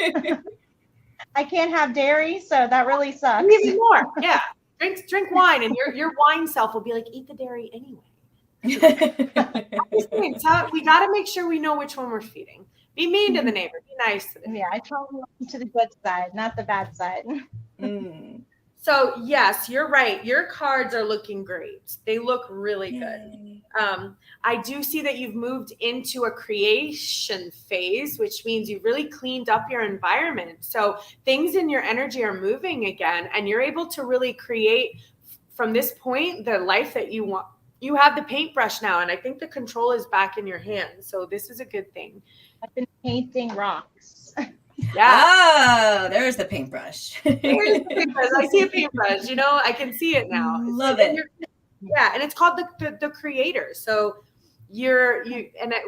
I can't have dairy, so that really sucks. Even more. Yeah. Drink wine, and your wine self will be like, eat the dairy anyway. We got to make sure we know which one we're feeding. Be mean to the neighbor. Be nice to the neighbor. Yeah, I totally went to the good side, not the bad side. So yes, you're right. Your cards are looking great. They look really good. I do see that you've moved into a creation phase, which means you've really cleaned up your environment. So things in your energy are moving again, and you're able to really create from this point the life that you want. You have the paintbrush now, and I think the control is back in your hands. So this is a good thing. I've been painting rocks. Yeah. Oh, there's the paintbrush. There's the paintbrush. I see a paintbrush. I can see it now. Love it. Yeah, and it's called the creator. So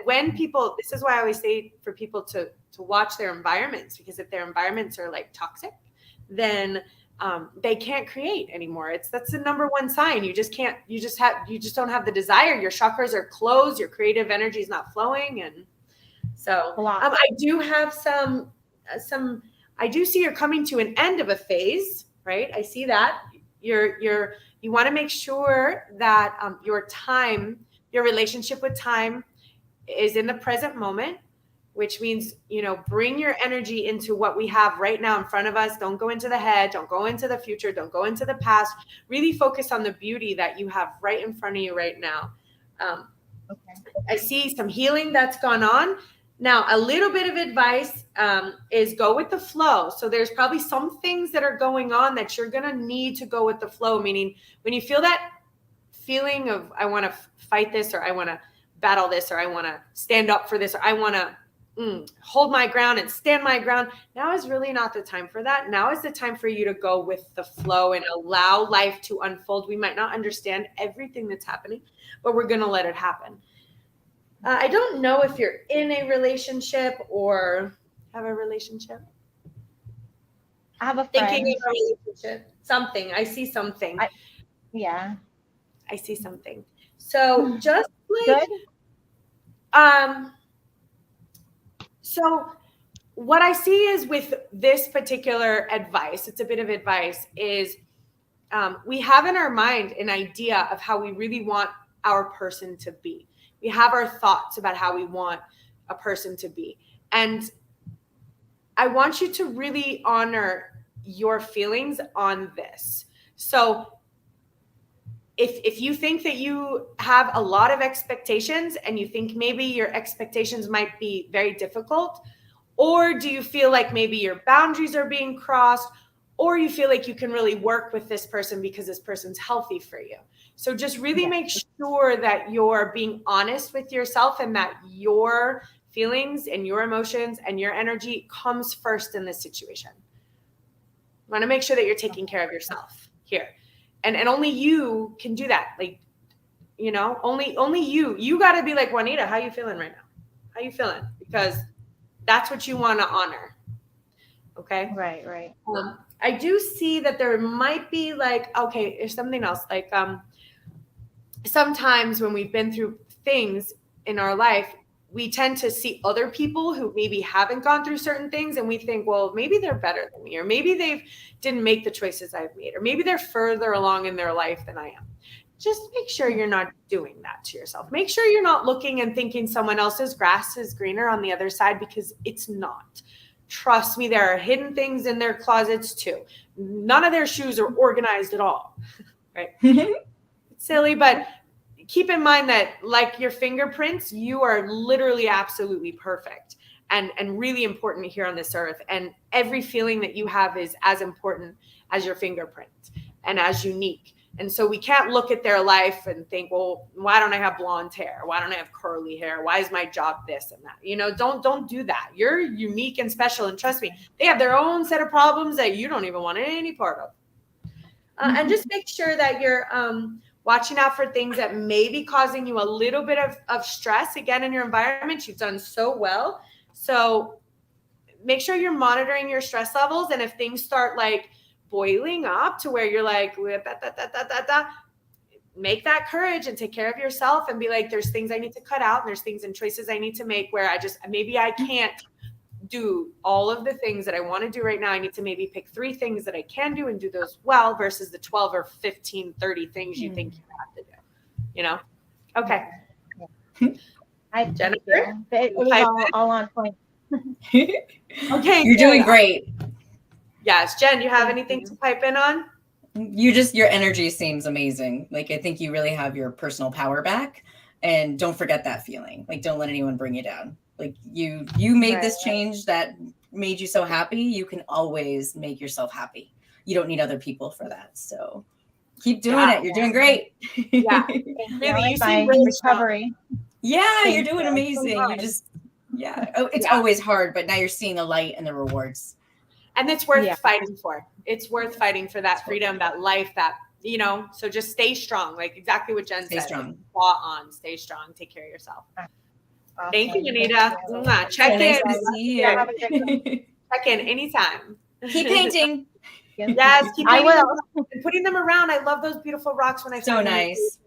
when people, this is why I always say for people to watch their environments, because if their environments are like toxic, then they can't create anymore. That's the number one sign. You just don't have the desire. Your chakras are closed. Your creative energy is not flowing. And so I do have I do see you're coming to an end of a phase, right? I see that you want to make sure that your relationship with time is in the present moment, which means, bring your energy into what we have right now in front of us. Don't go into the head. Don't go into the future. Don't go into the past. Really focus on the beauty that you have right in front of you right now. I see some healing that's gone on. Now, a little bit of advice is go with the flow. So there's probably some things that are going on that you're going to need to go with the flow, meaning when you feel that feeling of, I want to fight this, or I want to battle this, or I want to stand up for this, or I want to hold my ground and stand my ground. Now is really not the time for that. Now is the time for you to go with the flow and allow life to unfold. We might not understand everything that's happening, but we're going to let it happen. I don't know if you're in a relationship or have a relationship. I have a friend. Thinking of a relationship. Something. I see something. Yeah. I see something. So just good. So what I see is with this particular advice, it's a bit of advice, is we have in our mind an idea of how we really want our person to be. We have our thoughts about how we want a person to be. And I want you to really honor your feelings on this. So if you think that you have a lot of expectations and you think maybe your expectations might be very difficult, or do you feel like maybe your boundaries are being crossed, or you feel like you can really work with this person because this person's healthy for you. So just really make sure that you're being honest with yourself and that your feelings and your emotions and your energy comes first in this situation. You want to make sure that you're taking care of yourself here. And only you can do that. Like, only you got to be like, Juanita, how you feeling right now? How you feeling? Because that's what you want to honor. Okay. Right. I do see that there might be there's something else. Sometimes when we've been through things in our life, we tend to see other people who maybe haven't gone through certain things and we think, well, maybe they're better than me, or maybe they didn't make the choices I've made, or maybe they're further along in their life than I am. Just make sure you're not doing that to yourself. Make sure you're not looking and thinking someone else's grass is greener on the other side, because it's not. Trust me, there are hidden things in their closets too. None of their shoes are organized at all, right? It's silly, but keep in mind that, like your fingerprints, you are literally absolutely perfect and really important here on this earth. And every feeling that you have is as important as your fingerprint and as unique. And so we can't look at their life and think, well, why don't I have blonde hair? Why don't I have curly hair? Why is my job this and that? You know, don't do that. You're unique and special. And trust me, they have their own set of problems that you don't even want any part of. And just make sure that you're watching out for things that may be causing you a little bit of stress, again, in your environment. You've done so well. So make sure you're monitoring your stress levels. And if things start like boiling up to where you're like, make that courage and take care of yourself and be like, there's things I need to cut out and there's things and choices I need to make where maybe I can't do all of the things that I want to do right now. I need to maybe pick 3 things that I can do and do those well versus the 12 or 15, 30 things you think you have to do, you know? Okay. Jennifer? It was all on point. Okay. You're doing great. Yes. Jen, you have anything to pipe in on? Your energy seems amazing. Like, I think you really have your personal power back, and don't forget that feeling. Like, don't let anyone bring you down. Like, you made this change that made you so happy. You can always make yourself happy. You don't need other people for that. So keep doing it. You're doing great. Yeah. Really, you seem really recovery. Yeah, you're doing amazing. You just, it's always hard, but now you're seeing the light and the rewards. And it's worth fighting for. It's worth fighting for that freedom, that life, that, you know, so just stay strong. Like exactly what Jen said. Stay strong. Spot on. Stay strong. Take care of yourself. Awesome. Thank you, Anita. Check Nice in. to see you. Check in anytime. Keep painting. Yes, keep I painting will. and putting them around. I love those beautiful rocks when I So find them. nice.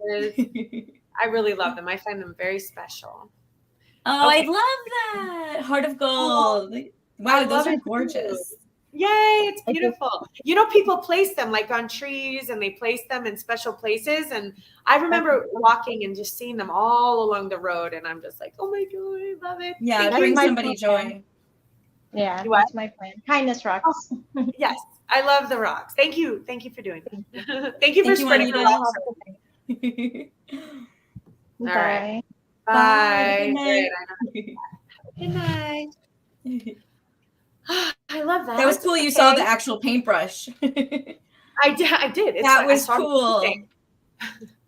I really love them. I find them very special. Oh, Okay. I love that. Heart of gold. Wow, those are gorgeous. Yay, it's beautiful. You know, people place them like on trees and they place them in special places. And I remember walking and just seeing them all along the road. And I'm just like, oh my God, I love it. Yeah, That's bring my somebody plan. joy. Yeah, You what? that's my plan. Kindness rocks. Yes, I love the rocks. Thank you. Thank you for doing that. Thank you for spreading the love. All right. Bye. Bye. Good night. I love that. That was cool. You saw the actual paintbrush. I did. It's That like, was cool.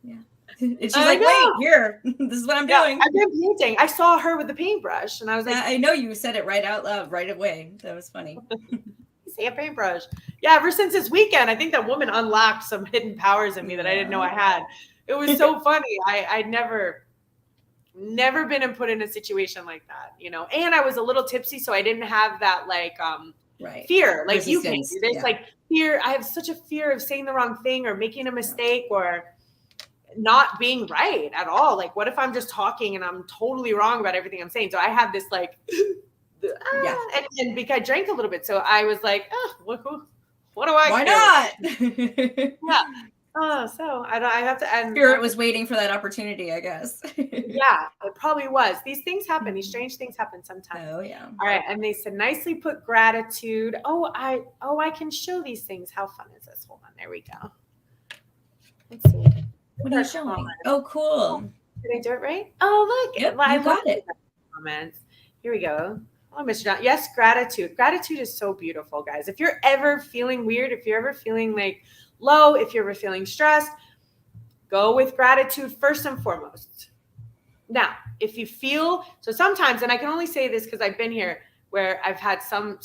Yeah. And she's like, wait, here. This is what I'm doing. I've been painting. I saw her with the paintbrush and I was like, I know you said it right out loud right away. That was funny. see a paintbrush. Yeah, ever since this weekend, I think that woman unlocked some hidden powers in me that I didn't know I had. It was so funny. I'd never been put in a situation like that, you know, and I was a little tipsy, so I didn't have that like fear like you can do this, like fear. I have such a fear of saying the wrong thing or making a mistake or not being right at all. Like, what if I'm just talking and I'm totally wrong about everything I'm saying? So I had this like and because I drank a little bit, so I was like, what do I why care? not? Yeah. Oh, so I have to. And Spirit was waiting for that opportunity, I guess. Yeah, it probably was. These things happen. These strange things happen sometimes. Oh yeah. All right, and they said nicely put gratitude. I can show these things. How fun is this? Hold on, there we go. Let's see. What are you showing? Oh, cool. Did I do it right? Oh, look. Yep, I you got it. Comments. Here we go. Oh, Mr. John. Yes, gratitude. Gratitude is so beautiful, guys. If you're ever feeling weird, if you're ever feeling like low, if you're ever feeling stressed, go with gratitude first and foremost. Now, if you feel, so sometimes, and I can only say this because I've been here where I've had some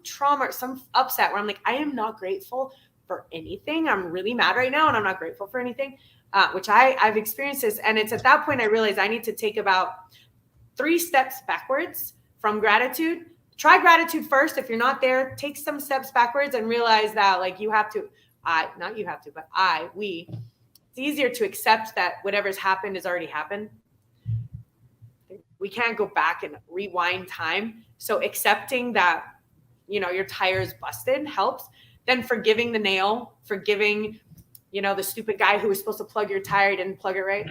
trauma, some upset where I'm like, I am not grateful for anything. I'm really mad right now and I'm not grateful for anything, which I've experienced this. And it's at that point I realized I need to take about 3 steps backwards from gratitude. Try gratitude first. If you're not there, take some steps backwards and realize that like you have to, we, it's easier to accept that whatever's happened has already happened. we can't go back and rewind time. So accepting that, you know, your tire is busted helps. Then forgiving the nail, forgiving, you know, the stupid guy who was supposed to plug your tire, didn't plug it right.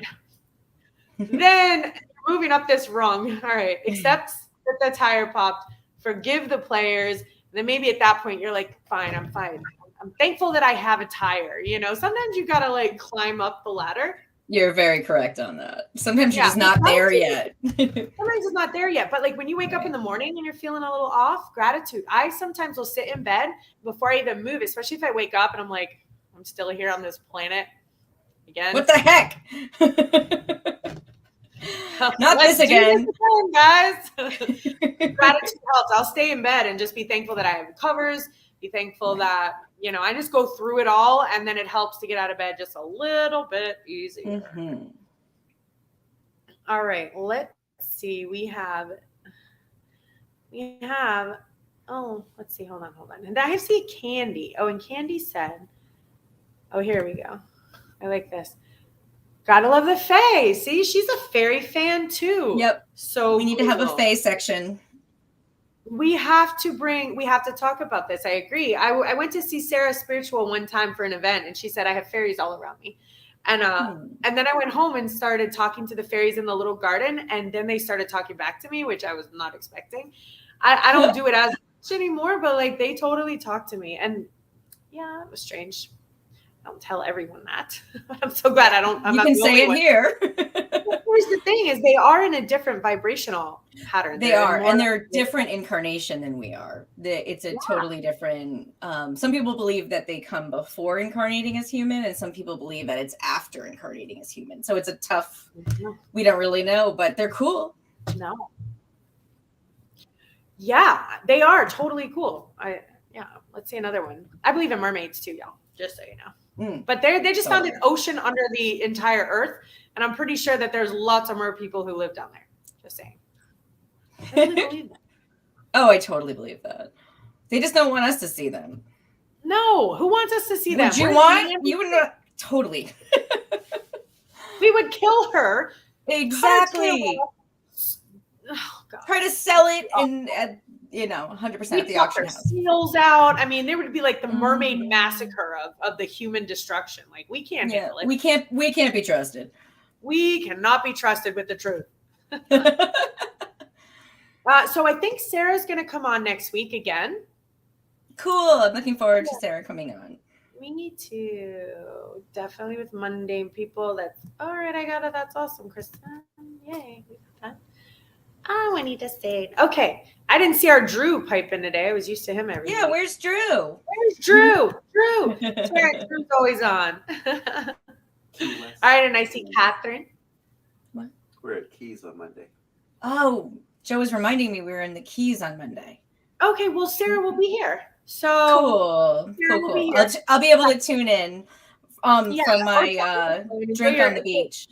Then moving up this rung. All right. Accept that the tire popped, forgive the players. And then maybe at that point you're like, fine, I'm fine. I'm thankful that I have a tire. You know, sometimes you got to like climb up the ladder. You're very correct on that. Sometimes you're just not there yet. Sometimes it's not there yet. But like when you wake up in the morning and you're feeling a little off, gratitude. I sometimes will sit in bed before I even move, especially if I wake up and I'm like, I'm still here on this planet again. What the heck? Not this again. Guys. Gratitude helps. I'll stay in bed and just be thankful that I have covers, be thankful that, you know, I just go through it all, and then it helps to get out of bed just a little bit easier. Mm-hmm. All right, let's see. We have, oh, let's see. Hold on. And I see Candy. Oh, and Candy said, oh, here we go. I like this. Gotta love the Fae. See, she's a fairy fan too. Yep. So we need to have a Fae section. We have to talk about this. I agree. I went to see Sarah Spiritual one time for an event, and she said, I have fairies all around me. And then I went home and started talking to the fairies in the little garden, and then they started talking back to me, which I was not expecting. I don't do it as much anymore, but like they totally talked to me. And yeah, it was strange. I don't tell everyone that. I'm so glad I don't. I'm you can say it one. Here. Here's the thing: is they are in a different vibrational pattern. They are, and they're different incarnation than we are. It's a totally different. Some people believe that they come before incarnating as human, and some people believe that it's after incarnating as human. So it's a tough. We don't really know, but they're cool. No. Yeah, they are totally cool. Let's see another one. I believe in mermaids too, y'all. Just so you know. But they just found an ocean under the entire earth, and I'm pretty sure that there's lots of mer people who live down there. Just saying. I really believe that. Oh, I totally believe that. They just don't want us to see them. No, who wants us to see them? Would you want? You would not. Totally. We would kill her. Exactly. Oh, God. Try to sell it in, 100% at the auction house. Seals out. I mean, there would be like the mermaid massacre of the human destruction. Like we can't handle it. We can't be trusted. We cannot be trusted with the truth. So I think Sarah's going to come on next week again. Cool. I'm looking forward to Sarah coming on. We need to definitely with mundane people. That's all right. I got it. That's awesome, Kristen. Yay. We got that. Oh, I need to say it. Okay. I didn't see our Drew pipe in today. I was used to him every week. Where's Drew? Where's Drew? Drew's always on. All right. And I see Catherine. What? We're at Keys on Monday. Oh, Joe was reminding me we were in the Keys on Monday. Okay. Well, Sarah will be here. So cool. I'll be able to tune in from my drink on the beach.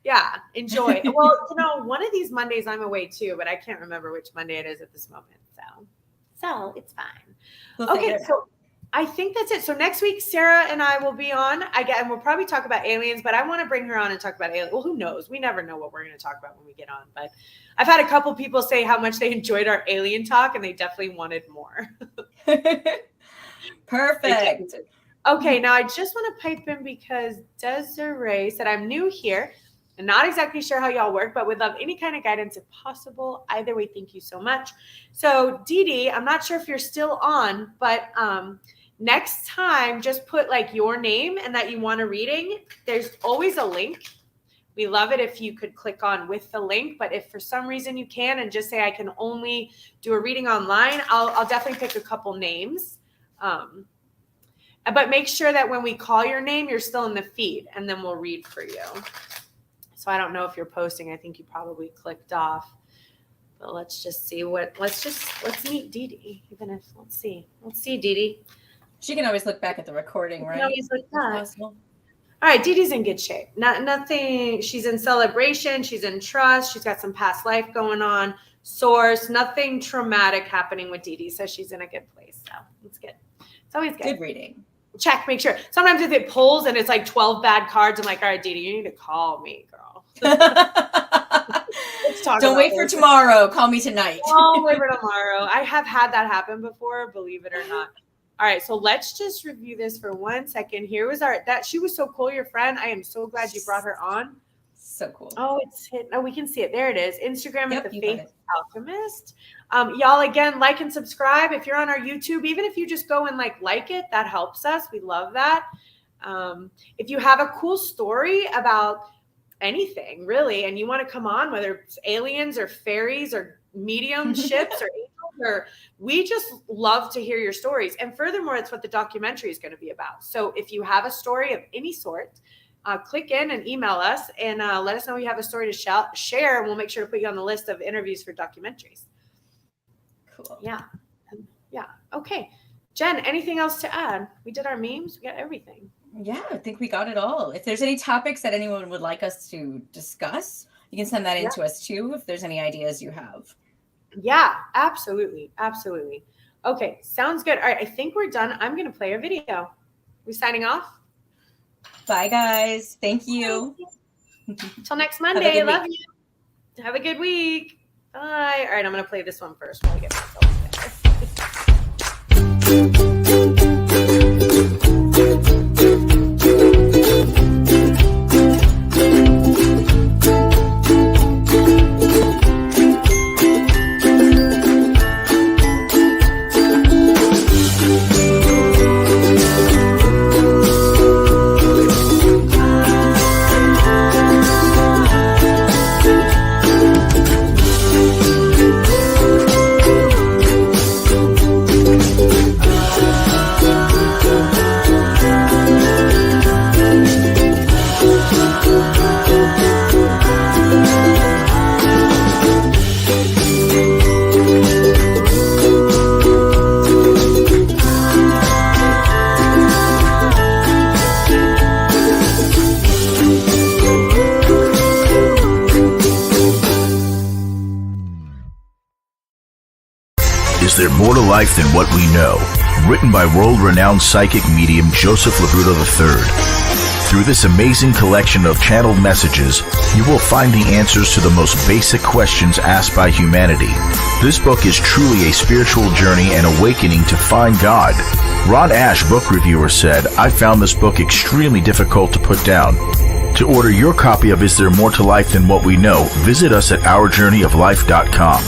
Yeah, enjoy. Well, one of these Mondays I'm away too, but I can't remember which Monday it is at this moment. So it's fine. Okay, so I think that's it. So next week, Sarah and I will be on. And we'll probably talk about aliens, but I want to bring her on and talk about aliens. Well, who knows? We never know what we're going to talk about when we get on. But I've had a couple people say how much they enjoyed our alien talk, and they definitely wanted more. Perfect. Okay, now I just want to pipe in because Desiree said, I'm new here. I'm not exactly sure how y'all work, but would love any kind of guidance if possible. Either way, thank you so much. So Dee Dee, I'm not sure if you're still on, but next time, just put like your name and that you want a reading. There's always a link. We love it if you could click on with the link, but if for some reason you can and just say I can only do a reading online, I'll definitely pick a couple names. But make sure that when we call your name, you're still in the feed, and then we'll read for you. So I don't know if you're posting. I think you probably clicked off. But let's just see let's meet Dee Dee. Let's see Dee Dee. She can always look back at the recording, right? Always look back. All right, Dee Dee's in good shape. Nothing. She's in celebration. She's in trust. She's got some past life going on. Source. Nothing traumatic happening with Dee Dee. So she's in a good place. So it's good. It's always good. Good reading. Check. Make sure. Sometimes if it pulls and it's like 12 bad cards, I'm like, all right, Dee Dee, you need to call me, girl. Let's talk Don't about wait for this. tomorrow. Call me tonight. Don't wait for tomorrow. I have had that happen before, believe it or not. All right, so let's just review this for 1 second. Here was she was so cool, your friend. I am so glad you brought her on. So cool. Oh, it's hit. Oh, we can see it. There it is. Instagram Yep, at the you got Faith it. Alchemist. Y'all, again, like and subscribe. If you're on our YouTube, even if you just go and like it, that helps us. We love that. If you have a cool story about anything, really, and you want to come on, whether it's aliens or fairies or mediumships or angels, or we just love to hear your stories. And furthermore, it's what the documentary is going to be about. So if you have a story of any sort, click in and email us and let us know you have a story to share, and we'll make sure to put you on the list of interviews for documentaries. Cool. Yeah. Okay. Jen, anything else to add? We did our memes. We got everything. Yeah, I think we got it all. If there's any topics that anyone would like us to discuss, you can send that in to us too, if there's any ideas you have. Yeah, absolutely. Absolutely. Okay. Sounds good. All right. I think we're done. I'm going to play a video. We signing off? Bye, guys. Thank you. Till next Monday. Love you. Have a good week. Bye. All right, I'm going to play this one first while I get myself together. Is there more to life than what we know? Written by world-renowned psychic medium Joseph Labruto III. Through this amazing collection of channeled messages, you will find the answers to the most basic questions asked by humanity. This book is truly a spiritual journey and awakening to find God. Ron Ash, book reviewer, said, "I found this book extremely difficult to put down." To order your copy of Is There More to Life Than What We Know, visit us at ourjourneyoflife.com.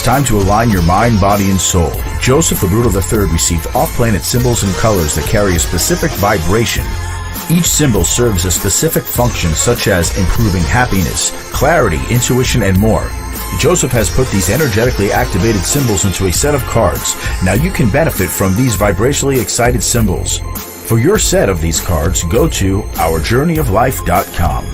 Time to align your mind, body, and soul. Joseph Labruto III received off-planet symbols and colors that carry a specific vibration. Each symbol serves a specific function, such as improving happiness, clarity, intuition, and more. Joseph has put these energetically activated symbols into a set of cards. Now you can benefit from these vibrationally excited symbols. For your set of these cards, go to ourjourneyoflife.com.